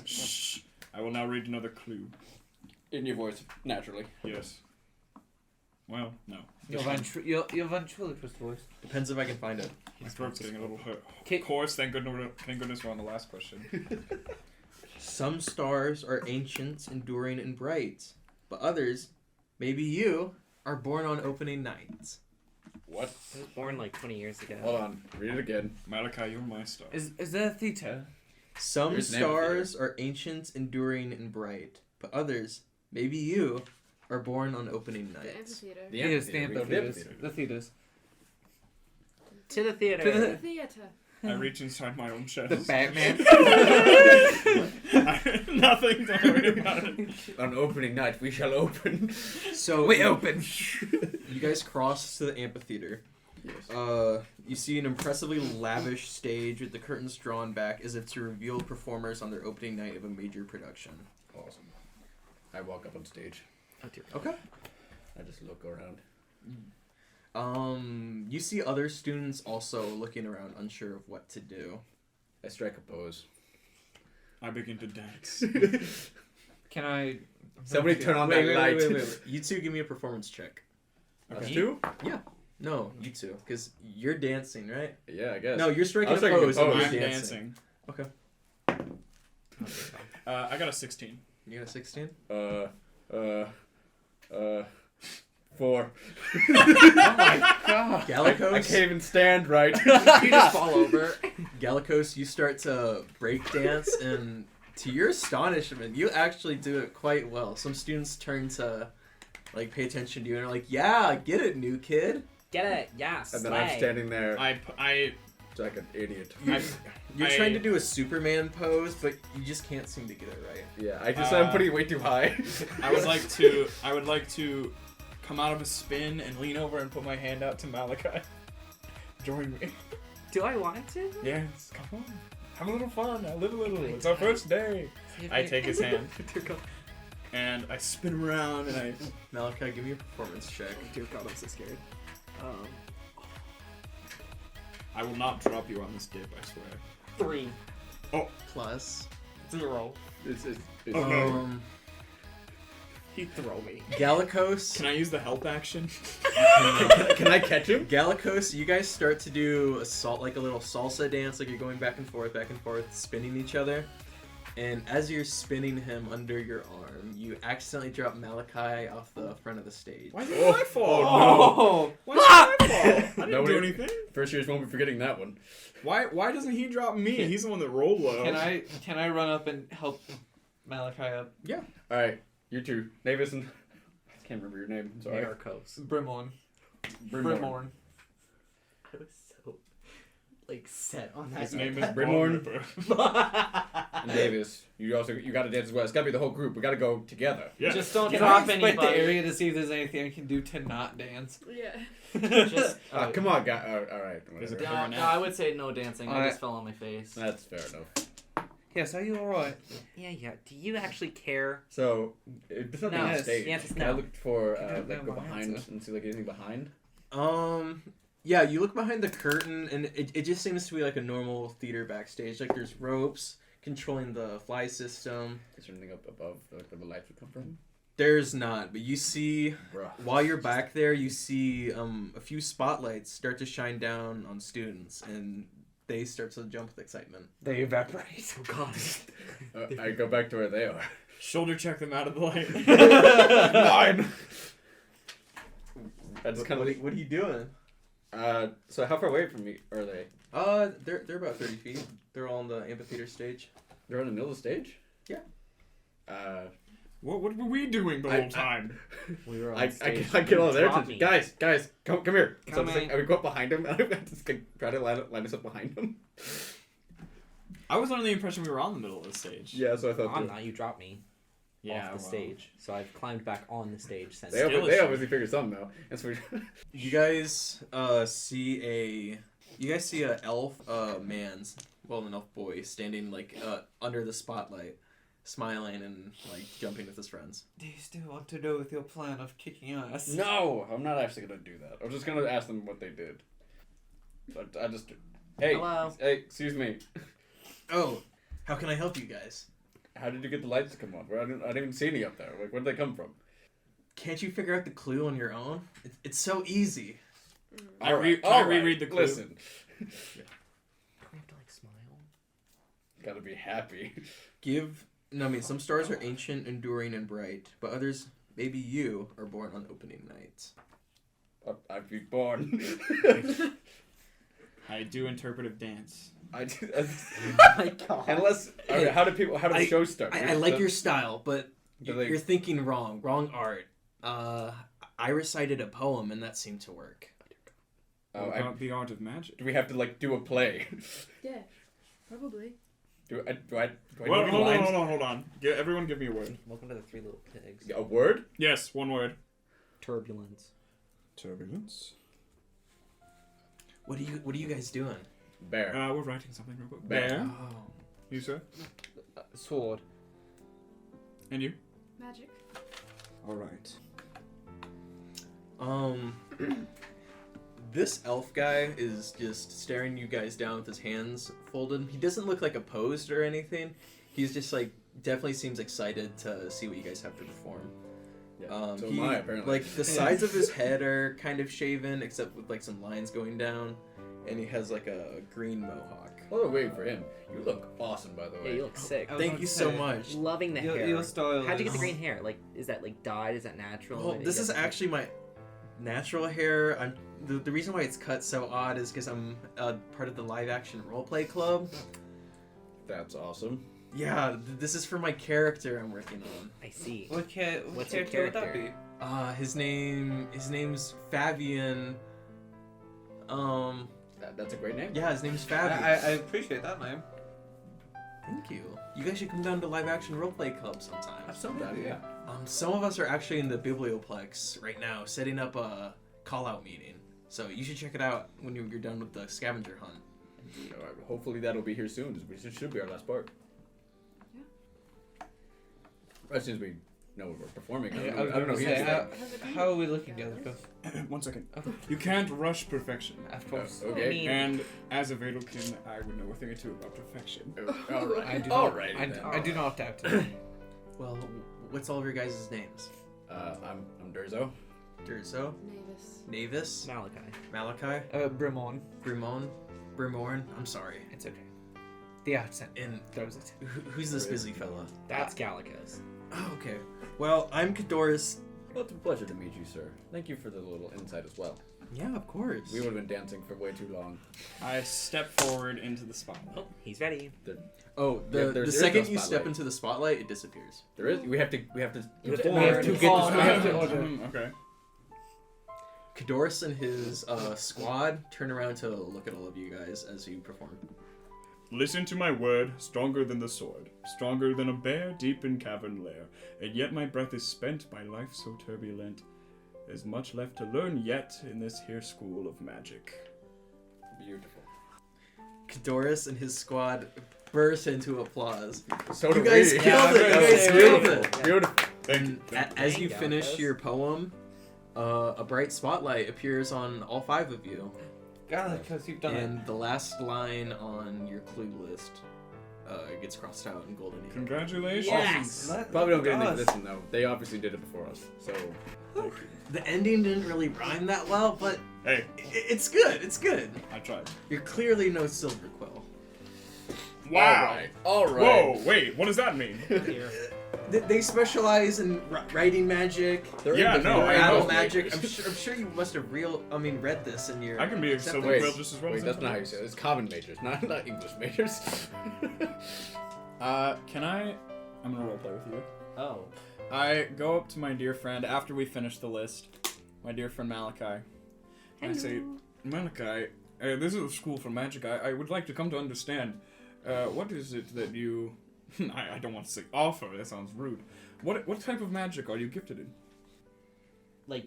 Shh. I will now read another clue. In your voice, naturally. Yes. Well, no. Your ventriloquist voice. Depends if I can find it. My throat's getting a little hurt. Kick- Of course, thank goodness we're on the last question. Some stars are ancient, enduring, and bright, but others, maybe you, are born on opening night. What? I was born like 20 years ago. Hold on. Read it again. Malachi, you're my star. Is there theta? Some There's an stars are ancient, enduring, and bright, but others, maybe you, are born on opening The night. amphitheater. The Yes, the amphitheater. amphitheaters. The theaters. To the theater. To The theater. I reach inside my own chest. The Batman. Nothing. Don't worry about it. On opening night, we shall open. So We open. you guys cross to the amphitheater. Yes. You see an impressively lavish stage with the curtains drawn back as if to reveal performers on their opening night of a major production. Awesome. I walk up on stage. Okay. I just look around. You see other students also looking around, unsure of what to do. I strike a pose. I begin to dance. Can I? Somebody turn on Wait, that wait, light. wait. You two give me a performance check. Us Okay. two? No, you two, because you're dancing, right? Yeah, I guess. No, you're striking I'm a striking a pose and pose. you're I'm dancing. dancing. Okay. I got a 16. You got a 16? 4. Oh my god. Gallicos, I can't even stand right. You just fall over. Gallicos, you start to break dance, and to your astonishment, you actually do it quite well. Some students turn to like pay attention to you and are like, "Yeah, get it, new kid." Get it, yeah, And then I'm slay. standing there I like an idiot. You're I- trying to do a Superman pose, but you just can't seem to get it right. Yeah, I'm putting it way too high. I would like to come out of a spin and lean over and put my hand out to Malachi. Join me. Do I want to? Yes, come on. Have a little fun. I live a little. It's our first day. I take his hand and I spin him around and I. Malachi, give me a performance check. Dear God, I'm so scared. I will not drop you on this dip, I swear. 3. Plus, 0. It's Oh, no. He'd throw me. Gallicos. Can I use the help action? Can I catch him? Gallicos, you guys start to do like a little salsa dance, like you're going back and forth, spinning each other. And as you're spinning him under your arm, you accidentally drop Malachi off the front of the stage. Why is it my fault? Oh. Why is it my fault? I didn't Nobody- do anything. First years won't be forgetting that one. Why doesn't he drop me? He's the one that rolled low. Can I run up and help Malachi up? Alright, you two. Navis and... I can't remember your name. I'm sorry. Miracos. Brimorn. Brimorn. Brimorn. I was so, like, set on that. His name is Brimorn. Brimorn. And Davis, you gotta dance as well. It's gotta be the whole group. We gotta go together. Yeah. Just don't Can drop I inspect the anybody. area to see if there's anything I can do to not dance? Yeah. Just, Come on, guy. Alright. Is it whatever. no, I would say no dancing. I Alright. just fell on my face. That's fair enough. Yes, are you alright? Yeah. Do you actually care? So, there's nothing No. on stage. The answer's Can I no. look for, You don't like, know go my behind answer. and see, like, anything behind? Yeah, you look behind the curtain, and it just seems to be like a normal theater backstage. Like, there's ropes controlling the fly system. Is there anything up above where the lights would come from? There's not, but you see, Bruh. while you're back there, you see a few spotlights start to shine down on students, and they start to jump with excitement. They evaporate. Oh God. I go back to where they are. Shoulder check them out of the light. Mine! I just kind of What are you doing? so how far away from me are they? They're about 30 feet. They're all on the amphitheater stage. They're in the middle of the stage? Yeah. What were we doing the whole time? We were on I stage. get all their Drop attention. me. Guys, come here. So Come I'm just like, in. I would go up behind him, and I just try to line us up behind him. I was under the impression we were on the middle of the stage. Yeah, so I thought I'm not. You dropped me Yeah, off the well. stage, so I've climbed back on the stage since. They obviously figured something out. And so You guys see a elf man's an elf boy standing like under the spotlight, smiling and like jumping with his friends. Do you still want to know with your plan of kicking us? No, I'm not actually gonna do that. I was just gonna ask them what they did. But I just hey, Hello. hey, excuse me. Oh, how can I help you guys? How did you get the lights to come on? I didn't even see any up there. Like, where did they come from? Can't you figure out the clue on your own? It's so easy. Can I reread the clue? Listen, Do we have to like smile? gotta be happy. Some stars are ancient, enduring, and bright, but others, maybe you, are born on opening nights. I'd be born. I do interpretive dance. I do. Oh my God. Unless, okay, how do the show start? I like your style, but Do they- you're thinking wrong. Wrong art. I recited a poem, and that seemed to work. Oh, About the art of magic. do we have to like do a play? Yeah, probably. Do I know any Hold lines? on. Everyone give me a word. Welcome to the Three Little Pigs. A word? Yes, one word. Turbulence. Turbulence. What are you guys doing? Bear. We're writing something real quick. Bear. Oh. You, sir? Sword. And you? Magic. All right. This elf guy is just staring you guys down with his hands folded. He doesn't look like opposed or anything. He's just like definitely seems excited to see what you guys have to perform. Yeah. So am I, apparently. Like the sides of his head are kind of shaven, except with like some lines going down, and he has like a green mohawk. While we're waiting for him, you look awesome, by the way. Yeah, you look sick. I was Thank about you to so say, much. Loving the hair. Your style How'd you get the is- green hair? Like, is that like dyed? Is that natural? Well, this is actually my natural hair. The reason why it's cut so odd is because I'm part of the live action roleplay club. That's awesome. Yeah, this is for my character I'm working on. I see. What What's your character would that character? be? His name's Fabian. That's a great name. Yeah, his name's I Fabian. appreciate that name. Thank you. You guys should come down to live action roleplay club sometime. Absolutely. Yeah. Some of us are actually in the Biblioplex right now, setting up a call-out meeting. So you should check it out when you're done with the scavenger hunt. Hopefully that'll be here soon. It should be our last part. Yeah. As soon as we know what we're performing. I I don't know. was If gonna he say, has how are we looking, Gallagher? 1 second. Oh. You can't rush perfection. Of course. Okay. I mean, And as a Vedalkin, I would know a thing or two about perfection. All right. I do All not. right. I do not doubt it. Well, what's all of your guys' names? I'm Durzo. Durzo, Navis. Navis, Malachi. Malachi, Brimon. Brimorn. I'm sorry. It's okay. The accent And throws it. who's this busy fella? That's Gallicus. Oh, okay. Well, I'm Kadoris. Well, it's a pleasure to meet you, sir. Thank you for the little insight as well. Yeah, of course. We would have been dancing for way too long. I step forward into the spotlight. Oh, he's ready. Oh, Yeah, the there is second no you step spotlight. into the spotlight, it disappears. There is. We have to. We have perform to to get fall. the We have to spotlight. order. Okay. Kadoris and his squad turn around to look at all of you guys as you perform. Listen to my word, stronger than the sword, stronger than a bear deep in cavern lair, and yet my breath is spent, my life so turbulent. There's much left to learn yet in this here school of magic. Beautiful. Kadoris and his squad burst into applause. So You do guys we. killed it. You guys Beautiful. killed it. Beautiful. Thank you. As you Dang, finish Galacos. your poem, a bright spotlight appears on all 5 of you. God, because you've done it. And the last line on your clue list gets crossed out in golden ink. Congratulations. Yes. Probably don't get anything to listen though. They obviously did it before us. So The ending didn't really rhyme that well, but Hey, it's good. It's good. I tried. You're clearly no silver quill. Wow. All right. Whoa, wait, what does that mean? Here. They specialize in writing magic, They're Yeah, in different no, I ways. battle know. magic. I'm sure you must have read this in your. I can be a acceptance. silver quill just as well Wait, as that's not how you say it. It's common majors, not English majors. Can I... I'm gonna roleplay with you. Oh. I go up to my dear friend after we finish the list, my dear friend Malachi. And I say, Malachi, this is a school for magic. I would like to come to understand. What is it that you... I don't want to say offer, that sounds rude. What type of magic are you gifted in? Like,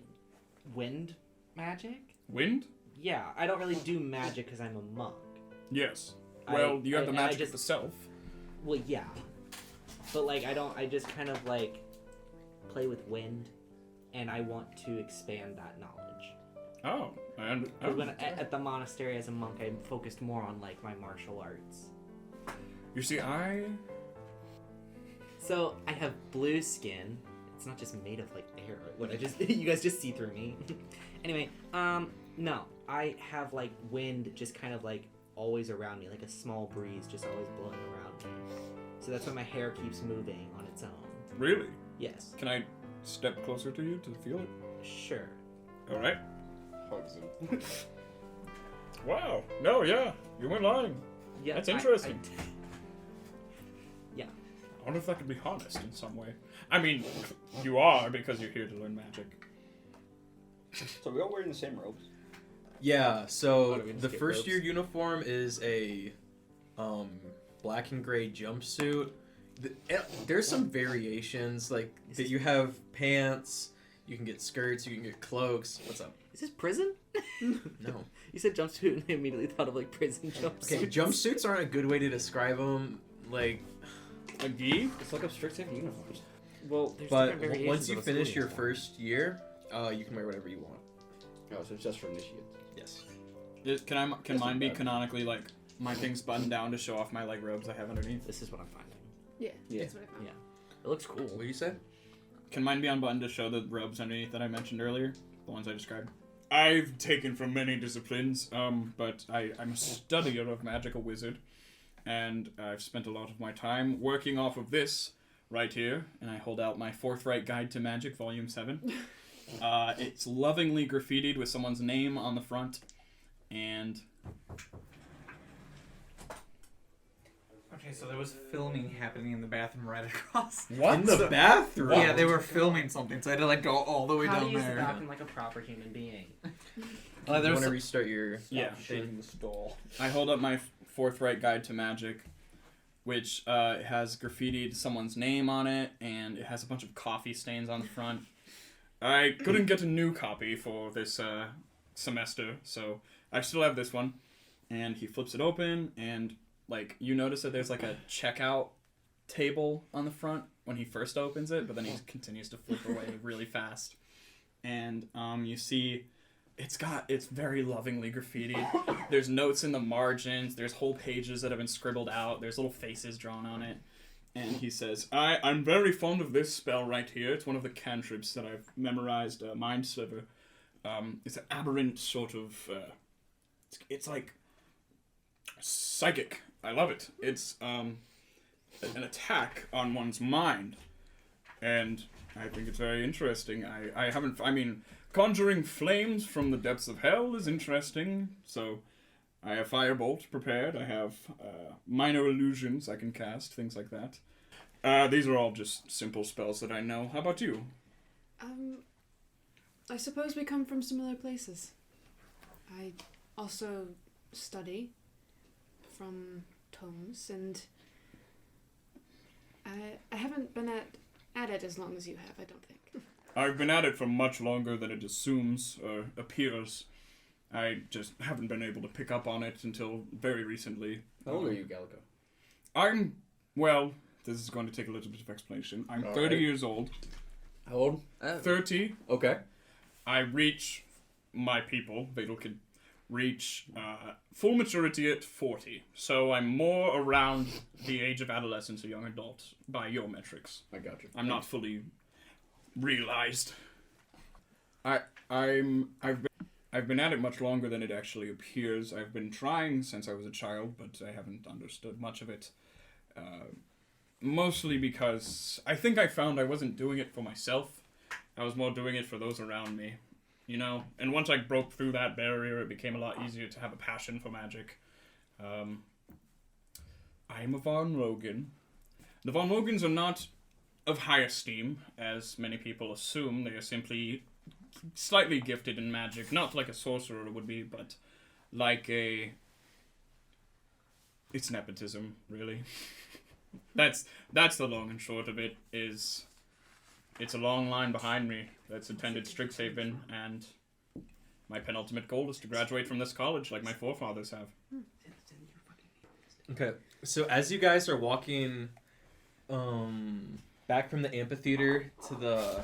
wind magic? Wind? Yeah, I don't really do magic because I'm a monk. Yes. Well, you have the I magic just- of the self. Well, yeah. But, like, I just kind of, like, play with wind, and I want to expand that knowledge. Oh, and... Because when at the monastery as a monk, I focused more on, like, my martial arts. You see, So, I have blue skin. It's not just made of, like, air. What, you guys just see through me. Anyway, no. I have, like, wind just kind of, like, always around me. Like a small breeze just always blowing around me. So that's why my hair keeps moving on its own. Really? Yes. Can I step closer to you to feel it? Sure. Alright. Hugs him. Wow. No, yeah. You weren't lying. Yeah. That's interesting. Yeah. I wonder if that could be harnessed in some way. I mean, you are because you're here to learn magic. So we all wearing the same robes? Yeah, so What, do we just the get first ropes? year uniform is a black and gray jumpsuit. There's some variations, like that you have pants, you can get skirts, you can get cloaks. What's up? Is this prison? No. You said jumpsuit and I immediately thought of like prison jumpsuits. Okay, jumpsuits aren't a good way to describe them, like, A gi? It's like a strict safety uniforms. Well, there's but different variations once you of a finish school your uniform. first year, you can wear whatever you want. Oh, so it's just for initiates. Yes. Can mine be canonically like my things buttoned down to show off my like robes I have underneath? This is what I'm finding. Yeah, Yeah. that's what I found. It looks cool. What do you say? Can mine be unbuttoned to show the robes underneath that I mentioned earlier? The ones I described? I've taken from many disciplines, but I'm a studier of magic, a wizard, and I've spent a lot of my time working off of this right here, and I hold out my Forthright Guide to Magic, Volume 7. It's lovingly graffitied with someone's name on the front, and Okay, so there was filming happening in the bathroom right across. what? In the bathroom? Yeah, they were filming something, so I had to like go all the way How to down use the there. bathroom like a proper human being. You There's want to some- restart your Yeah. Shading the stall. I hold up my Forthright Guide to Magic, which has graffitied someone's name on it, and it has a bunch of coffee stains on the front. I couldn't get a new copy for this semester, so I still have this one. And he flips it open, and like you notice that there's like a checkout table on the front when he first opens it, but then he continues to flip away really fast. And you see it's very lovingly graffitied. There's notes in the margins, there's whole pages that have been scribbled out, there's little faces drawn on it. And he says, I'm very fond of this spell right here. It's one of the cantrips that I've memorized, Mind Sliver. It's an aberrant sort of, it's like psychic. I love it. It's an attack on one's mind. And I think it's very interesting. I mean, conjuring flames from the depths of hell is interesting. So I have Firebolt prepared. I have minor illusions I can cast, things like that. These are all just simple spells that I know. How about you? I suppose we come from similar places. I also study from tomes, and I haven't been at it as long as you have, I don't think. I've been at it for much longer than it assumes or appears. I just haven't been able to pick up on it until very recently. How old are you, Gallico? Well, this is going to take a little bit of explanation. I'm All 30 right. years old. How old? 30. Okay. I reach, my people, Vedal, reach full maturity at 40. So I'm more around the age of adolescence or young adult by your metrics. I got you. I'm not fully realized. I've been at it much longer than it actually appears. I've been trying since I was a child, but I haven't understood much of it. Mostly because I think I found I wasn't doing it for myself. I was more doing it for those around me. You know? And once I broke through that barrier, it became a lot easier to have a passion for magic. I'm a Von Logan. The Von Logans are not of high esteem, as many people assume. They are simply slightly gifted in magic. Not like a sorcerer would be, but like a... It's nepotism, really. That's the long and short of it, is... It's a long line behind me that's attended Strixhaven, and my penultimate goal is to graduate from this college like my forefathers have. Okay, so as you guys are walking back from the amphitheater to the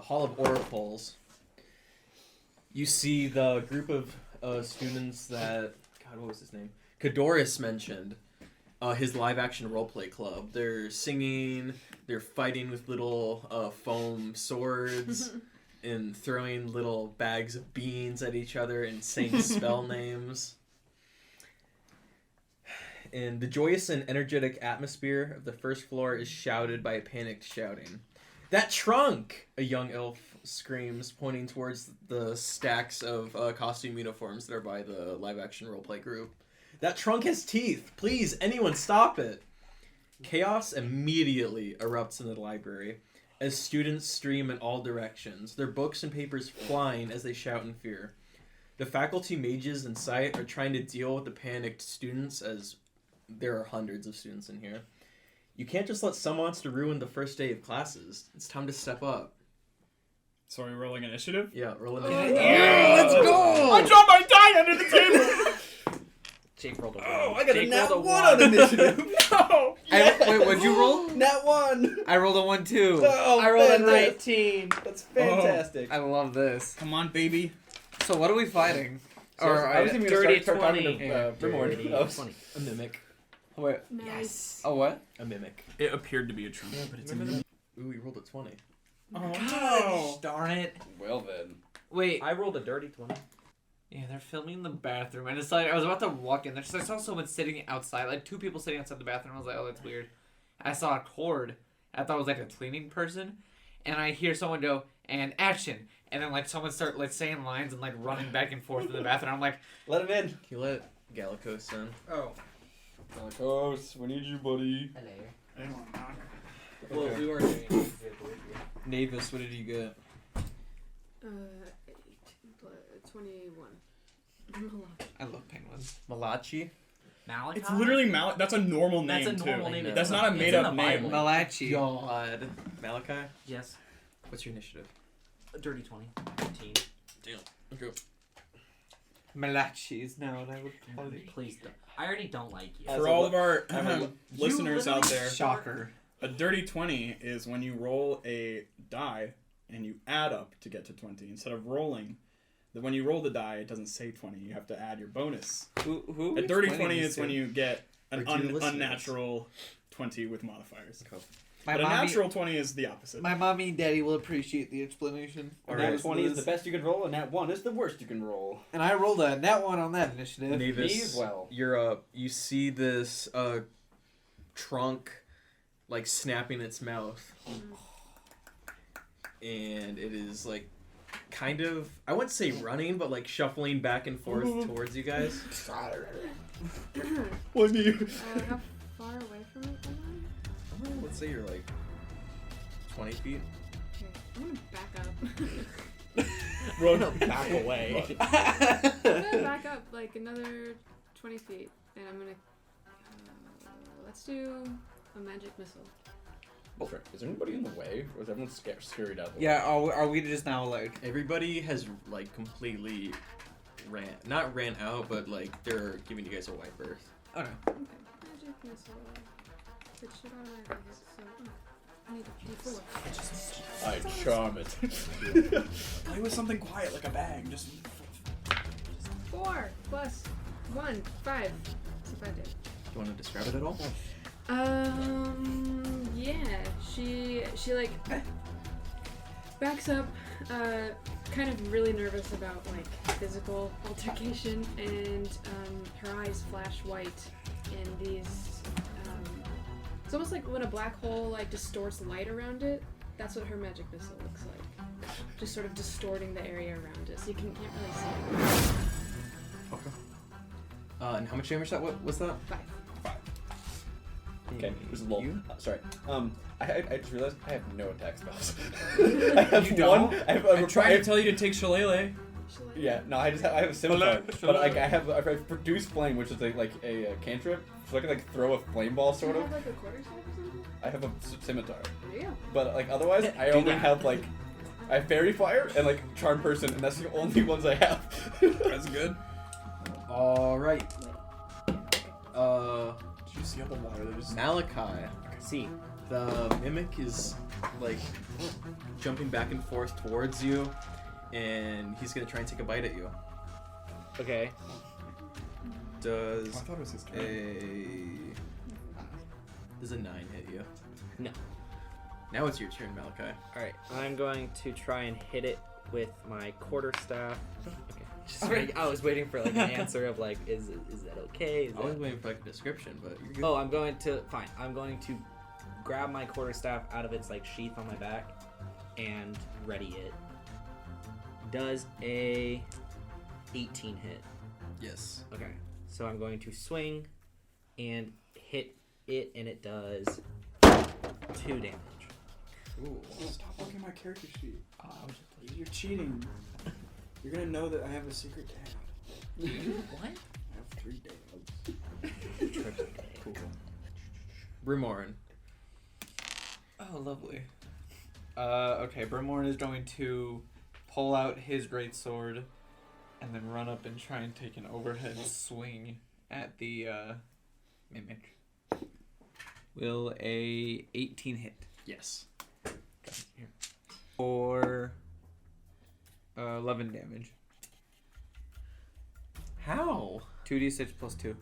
Hall of Oracles, you see the group of students that, God, what was his name? Kadoris mentioned. His live-action roleplay club. They're singing, they're fighting with little foam swords, and throwing little bags of beans at each other and saying spell names. And the joyous and energetic atmosphere of the first floor is shouted by a panicked shouting. "That trunk!" a young elf screams, pointing towards the stacks of costume uniforms that are by the live-action roleplay group. "That trunk has teeth! Please, anyone stop it!" Chaos immediately erupts in the library as students stream in all directions, their books and papers flying as they shout in fear. The faculty mages in sight are trying to deal with the panicked students, as there are hundreds of students in here. You can't just let some monster ruin the first day of classes. It's time to step up. So are we rolling initiative? Yeah, roll Oh, initiative. Yeah, let's go! I dropped my die under the table! Jake rolled a 1. Oh, I got Jake a nat rolled 1 on initiative. No! Wait, what'd you roll? Nat 1. I rolled a 1 too. Oh, I rolled a fantastic. 19. That's fantastic. I love this. Come on, baby. So what are we fighting? So I was even dirty going to start talking 20. to Brimord. Dirty I was- 20. A mimic. Wait. Nice. Oh, what? A mimic. It appeared to be a true. Yeah, but it's a mimic. Ooh, you rolled a 20. Oh, Darn it. Well then. Wait. I rolled a dirty 20. Yeah, they're filming the bathroom, and it's like I was about to walk in there, so I saw someone sitting outside, like 2 people sitting outside the bathroom. I was like, oh, that's weird. I saw a cord. I thought it was like a cleaning person, and I hear someone go, and action, and then like someone start like saying lines and like running back and forth in the bathroom. I'm like, Let him in. Can you let Gallicos in? Oh. Galacos, we need you, buddy. Hello. Well, we weren't doing Navis, what did you get? 8 + 21. I love penguins. Malachi? Malachi? it's literally That's a normal name, That's a normal too. name. That's not a It's in made-up the name. Bible. Malachi. God. Malachi? Yes. What's your initiative? A dirty 20. 15. Okay. Malachis. No, and I would call it. Please don't. I already don't like you. As For a all lo- of our You listeners out there, Shocker. a dirty 20 is when you roll a die and you add up to get to 20. Instead of rolling, when you roll the die, it doesn't say 20. You have to add your bonus. Who A dirty explaining 20 this is to? when you get an Or to listeners. unnatural 20 with modifiers. My But a mommy, natural 20 is the opposite. my mommy and daddy will appreciate the explanation. A Or nat as 20 is the Liz- best you can roll, and nat 1 is the worst you can roll. And I rolled a nat 1 on that initiative. Me Navis, as well. you're you see this trunk like snapping its mouth, and it is like kind of, I wouldn't say running, but like shuffling back and forth towards you guys. What do you? How far away from it am Let's say you're like 20 feet. I? Okay, I'm gonna back up. Run Back away. I'm gonna back up like another 20 feet, and I'm gonna. Let's do a magic missile. Okay. Is there anybody in the way? Or is everyone scurried out the way? Yeah, are we just now like... Everybody has like completely ran out, but like they're giving you guys a wide berth. Okay. Okay. Magic missile. It should automatically hit, so I need a D4. I charm it. Play with something quiet like a bag. Just 4 plus 1, 5. So 5 damage. Do you want to describe it at all? Yeah. She like backs up, kind of really nervous about like physical altercation, and her eyes flash white, and these it's almost like when a black hole like distorts light around it. That's what her magic missile looks like. Just sort of distorting the area around it, so you can't really see it. Okay. And how much damage was that? 5. Okay, it was a little. Sorry. I just realized I have no attack spells. I have You don't? I'm trying to tell you to take Shillelagh. Yeah, no, I have a scimitar, but like I have produce flame, which is like a cantrip, so I can like throw a flame ball Do you sort of. have like a quarterstaff or something? I have a scimitar, There you go. but like otherwise I only have like I have fairy fire and like charm person, and that's the only ones I have. That's good. All right. Did you see all the water that just Malachi. See. The mimic is like jumping back and forth towards you, and he's gonna try and take a bite at you. Okay. Does I thought it was his turn. does a 9 hit you? No. Now it's your turn, Malachi. Alright, I'm going to try and hit it with my quarterstaff. Okay. Just I was waiting for like an answer of like, is that okay? I was waiting for like a description, but you're good. Oh, I'm going to grab my quarterstaff out of its like sheath on my back and ready it. Does a 18 hit? Yes. Okay. So I'm going to swing and hit it, and it does 2 damage. Ooh. Stop looking at my character sheet. You're cheating. You're gonna know that I have a secret tab. What? I have 3 days. Cool. Brimorn. Oh, lovely. Okay, Brimorn is going to pull out his greatsword and then run up and try and take an overhead swing at the mimic. Will a 18 hit? Yes. Okay, here. For 11 damage. How? 2d6 plus 2.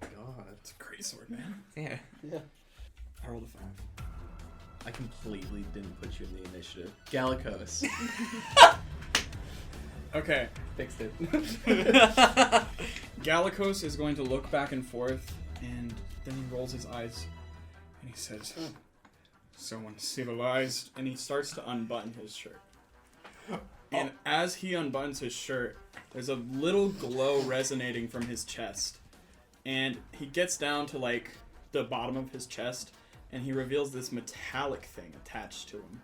God. It's a great sword, man. Yeah. I rolled a 5. I completely didn't put you in the initiative. Gallicos. Okay. Fixed it. Gallicos is going to look back and forth, and then he rolls his eyes, and he says, "So uncivilized," and he starts to unbutton his shirt. And as he unbuttons his shirt, there's a little glow resonating from his chest, and he gets down to like the bottom of his chest, and he reveals this metallic thing attached to him.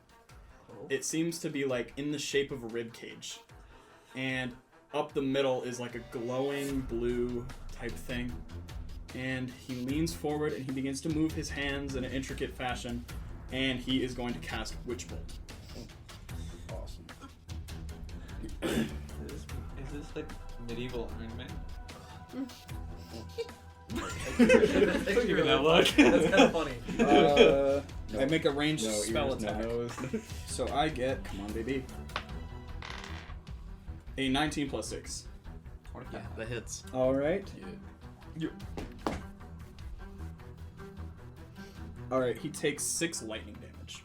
It seems to be like in the shape of a rib cage, and up the middle is like a glowing blue type thing. And he leans forward and he begins to move his hands in an intricate fashion, and he is going to cast Witch Bolt. Awesome. Is this like medieval Iron Man? Even that look. That's kind of funny. I make a ranged No spell ears, no attack. nose. So I get, come on baby, a 19 plus 6. Yeah, that hits. Alright. Yeah. Alright, he takes 6 lightning damage.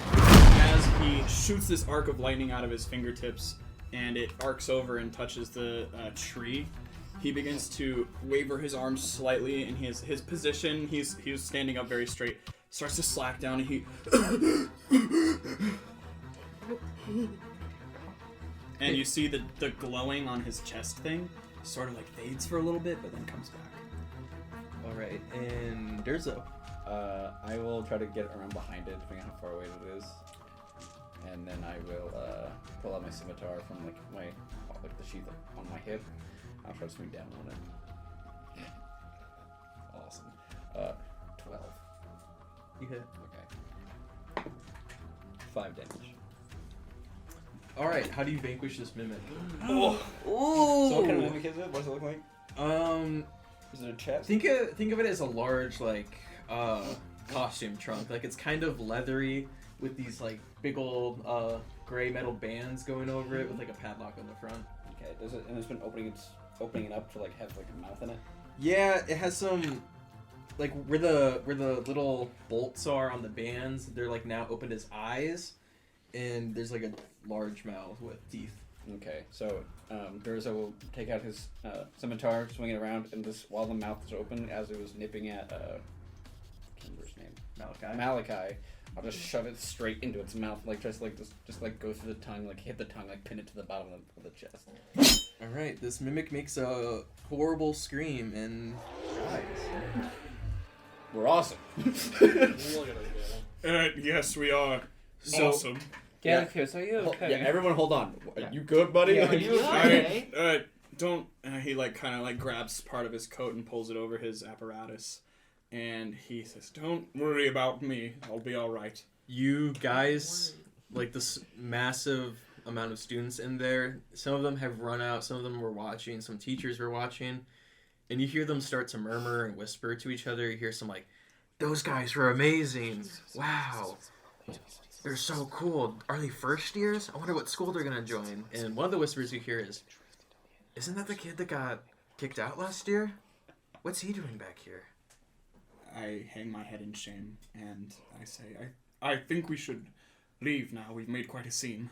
As he shoots this arc of lightning out of his fingertips, and it arcs over and touches the tree, he begins to waver his arms slightly, and his position, he was standing up very straight, starts to slack down, and he... and you see the glowing on his chest thing sort of like fades for a little bit, but then comes back. Alright, and Durzo. I will try to get around behind it, depending on how far away it is, and then I will pull out my scimitar from like the sheath on my hip. I'll try to swing down on it. Awesome. 12. You hit. Okay. 5 damage. Alright, how do you vanquish this mimic? Oh. So what kind of mimic is it? What does it look like? Is it a chest? Think of it as a large costume trunk. Like it's kind of leathery with these like big old gray metal bands going over it with like a padlock on the front. Okay. Does it? And it's been opening it up to like have like a mouth in it. Yeah, it has some like where the little bolts are on the bands. They're like now opened as eyes, and there's like a large mouth with teeth. Okay, so Durza will take out his scimitar, swing it around, and just while the mouth is open, as it was nipping at I can't remember his name. Malachi. I'll just shove it straight into its mouth, like just go through the tongue, like hit the tongue, like pin it to the bottom of the chest. All right, this mimic makes a horrible scream and dies. We're awesome. Yes, we are. So- Awesome. Galacus, are you okay? Yeah, everyone hold on. Are Yeah. you good, buddy? Yeah, are you okay? Don't. He like kind of like grabs part of his coat and pulls it over his apparatus, and he says, "Don't worry about me. I'll be all right." You guys, like this massive amount of students in there, some of them have run out, some of them were watching, some teachers were watching, and you hear them start to murmur and whisper to each other. You hear some like, "Those guys were amazing. Wow. They're so cool. Are they first years? I wonder what school they're gonna join." And one of the whispers you hear is, "Isn't that the kid that got kicked out last year? What's he doing back here?" I hang my head in shame and I say, I think we should leave now. We've made quite a scene.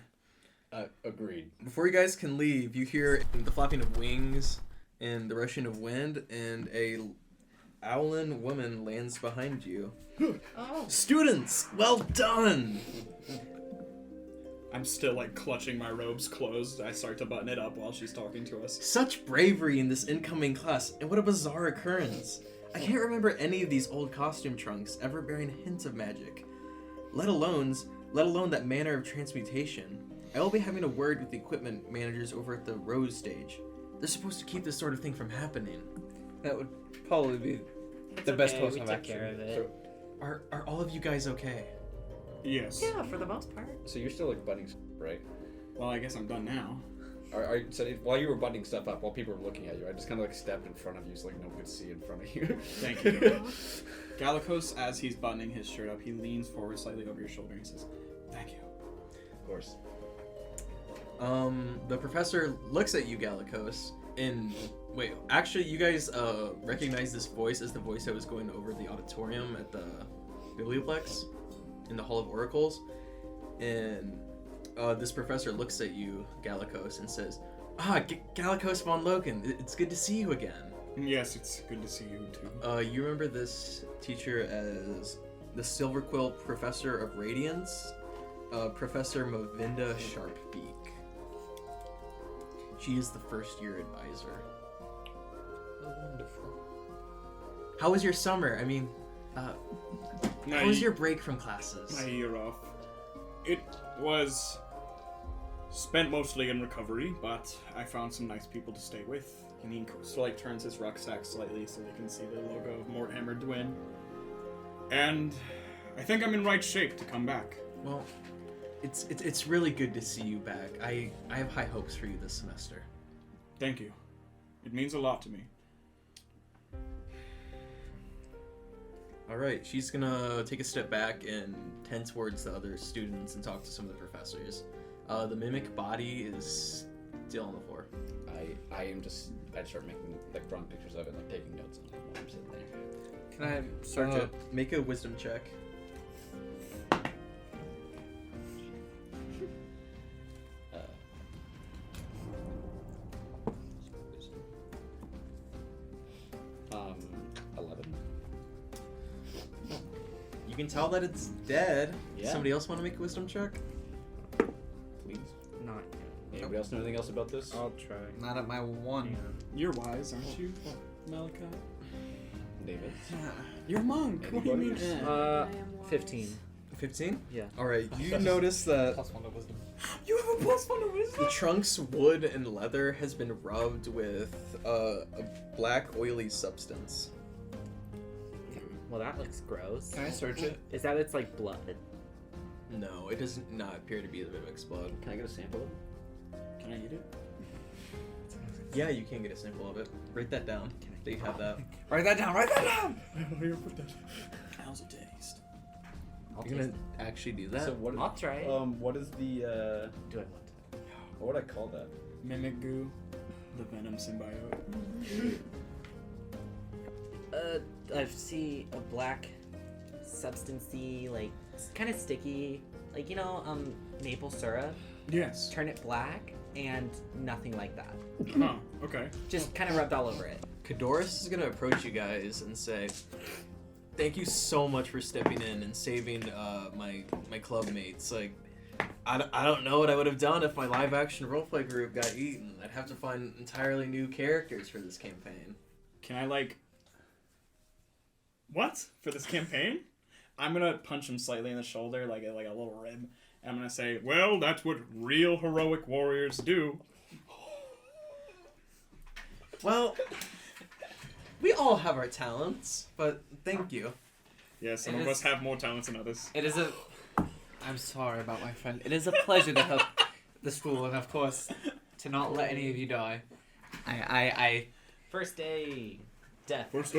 Agreed. Before you guys can leave, you hear the flapping of wings and the rushing of wind, and a Owlin woman lands behind you. Oh. Students, well done! I'm still like clutching my robes closed. I start to button it up while she's talking to us. Such bravery in this incoming class, and what a bizarre occurrence. I can't remember any of these old costume trunks ever bearing hints of magic. Let alone that manner of transmutation. I will be having a word with the equipment managers over at the Rose stage. They're supposed to keep this sort of thing from happening. That would probably be the best course of took care of action. it. Are all of you guys okay? Yes. Yeah, for the most part. So you're still like buttoning, right? Well, I guess I'm done now. While you were buttoning stuff up, while people were looking at you, I just kind of like stepped in front of you so like no one could see in front of you. Thank you. Galacos, as he's buttoning his shirt up, he leans forward slightly over your shoulder and says, "Thank you." Of course. The professor looks at you, Galacos, and wait, actually, you guys recognize this voice as the voice that was going over the auditorium at the Biblioplex in the Hall of Oracles, and this professor looks at you, Galacos, and says, Galacos von Logan, it's good to see you again. Yes, it's good to see you too. You remember this teacher as the Silver Quill Professor of Radiance, Professor Mavinda Sharpbeak. She is the first year advisor. Oh, wonderful. How was your summer? I mean, My- how was your break from classes? My year off. It was spent mostly in recovery, but I found some nice people to stay with. And he like turns his rucksack slightly so they can see the logo of Morthammer Dwin. And I think I'm in right shape to come back. Well, it's really good to see you back. I have high hopes for you this semester. Thank you. It means a lot to me. All right, she's gonna take a step back and tend towards the other students and talk to some of the professors. The mimic body is still on the floor. I start making like drawing pictures of it and like taking notes on it while I'm sitting there. Can I search it? Make a wisdom check. Uh, 11. You can tell that it's dead. Yeah. Somebody else want to make a wisdom check? Please. Not. Anybody else know anything else about this? I'll try. Not at my one. You're wise, aren't you, Malachi? David. You're a monk. What do you mean? Anybody? I am wise. 15. 15? Yeah. Alright, you notice that Plus one to wisdom. You have a +1 to wisdom? the trunk's wood and leather has been rubbed with a black oily substance. Well, that looks gross. Can I search it? Is that it's like blood? No, it does not appear to be the mimic's blood. Can I get a sample of it? Can I eat it? Yeah, you can get a sample of it. Write that down. That you have that. Write that down. Write that down. How's it taste? You're gonna actually do that? So what? I'll try it. What is the? Do it one time. What would I call that? Mimic goo, the venom symbiote. I see a black substancey, like kind of sticky, like maple syrup. Yes. Turn it black and nothing like that. Huh. Okay. Just kind of rubbed all over it. Kadoris is gonna approach you guys and say, "Thank you so much for stepping in and saving my club mates. Like, I don't know what I would have done if my live action roleplay group got eaten. I'd have to find entirely new characters for this campaign." Can I what for this campaign? I'm gonna punch him slightly in the shoulder, like a little rib, and I'm gonna say, "Well, that's what real heroic warriors do." Well, we all have our talents, but thank you. Yeah, some It of is- us have more talents than others. It is a. I'm sorry about my friend. It is a pleasure to help the school, and of course, to not let any of you die. I First day, death. First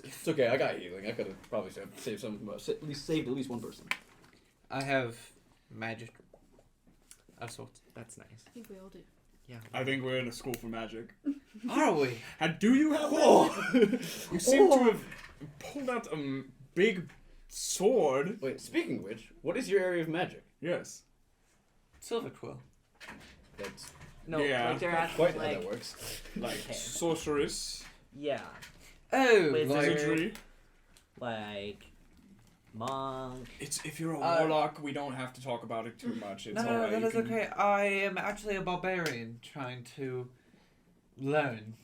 It's okay. I got healing. I could have probably saved some. Saved at least one person. I have magic of sorts. That's nice. I think we all do. Yeah. I think we're in a school for magic. Are we? And do you have magic? You seem to have pulled out a big sword. Wait. Speaking of which, what is your area of magic? Yes. Silver quill. That's No, Yeah. like they're asking quite how like that works. Like Okay. sorceress, yeah, Oh, Wizard. like, wizardry. like monk. It's if you're a Uh, warlock, we don't have to talk about it too much. It's no, alright. that you is can- okay. I am actually a barbarian trying to learn.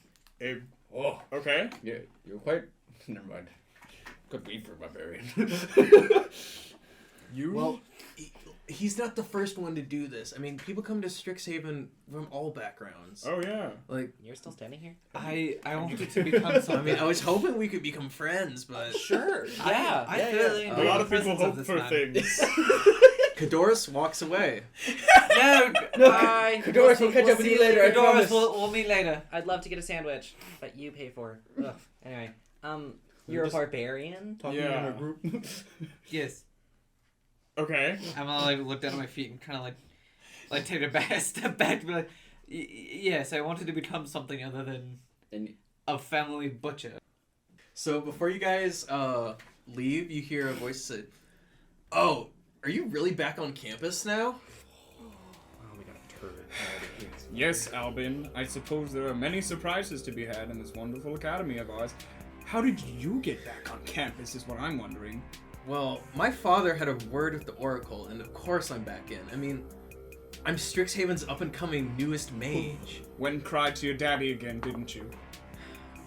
Oh, Okay. yeah. You're quite. Never mind. Could be for barbarian. You. Well, he's not the first one to do this. I mean, people come to Strixhaven from all backgrounds. Oh yeah. Like, You're still standing here? I wanted to become something. I mean, I was hoping we could become friends, but Sure. I really A enjoy lot the of people presence of hope this for man. things. Kadoris walks away. No, Bye. Kadoris, we'll catch up with you later. I Doris, promise. we'll meet later. I'd love to get a sandwich, but you pay for it. Ugh. Anyway, you're a just- barbarian? Talking Yeah. in our group. Yes. Okay. I'm gonna look down at my feet and kind of like take a step back and be like, yes, I wanted to become something other than And a family butcher. So before you guys leave, you hear a voice say, "Oh, are you really back on campus now?" Oh, we got a turret. Yes, Albin. I suppose there are many surprises to be had in this wonderful academy of ours. How did you get back on campus? Is what I'm wondering. Well, my father had a word with the Oracle, and of course I'm back in. I mean, I'm Strixhaven's up-and-coming newest mage. Went and cried to your daddy again, didn't you?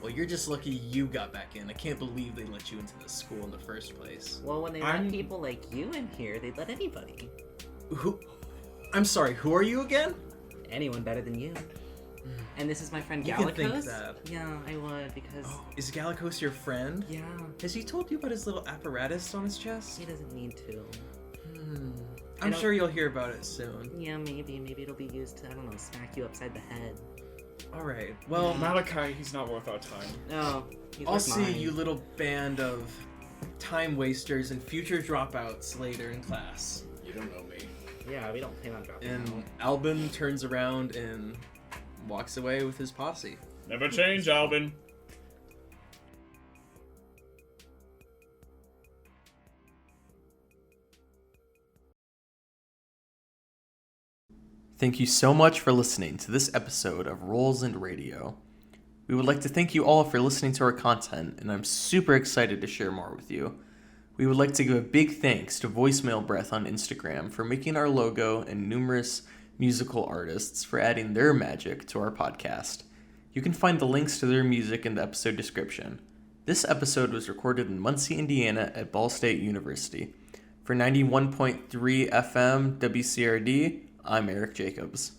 Well, you're just lucky you got back in. I can't believe they let you into this school in the first place. Well, when they I'm- let people like you in here, they let anybody. Who? I'm sorry, who are you again? Anyone better than you. And this is my friend You Galacos. can think that. Yeah, I would, because... Oh, is Galacos your friend? Yeah, Has he told you about his little apparatus on his chest? he doesn't need to. I'm don't- sure you'll hear about it soon. Yeah, maybe it'll be used to, I don't know, smack you upside the head. Alright, well, Malachi, he's not worth our time. No, he's I'll worth see mine. you little band of time wasters and future dropouts later in class. you don't know me. Yeah, we don't plan on dropping And out. Albin turns around and walks away with his posse. Never change, Albin. Thank you so much for listening to this episode of Rolls and Radio. We would like to thank you all for listening to our content, and I'm super excited to share more with you. We would like to give a big thanks to Voicemail Breath on Instagram for making our logo and numerous musical artists for adding their magic to our podcast. You can find the links to their music in the episode description. This episode was recorded in Muncie, Indiana at Ball State University. For 91.3 FM WCRD, I'm Eric Jacobs.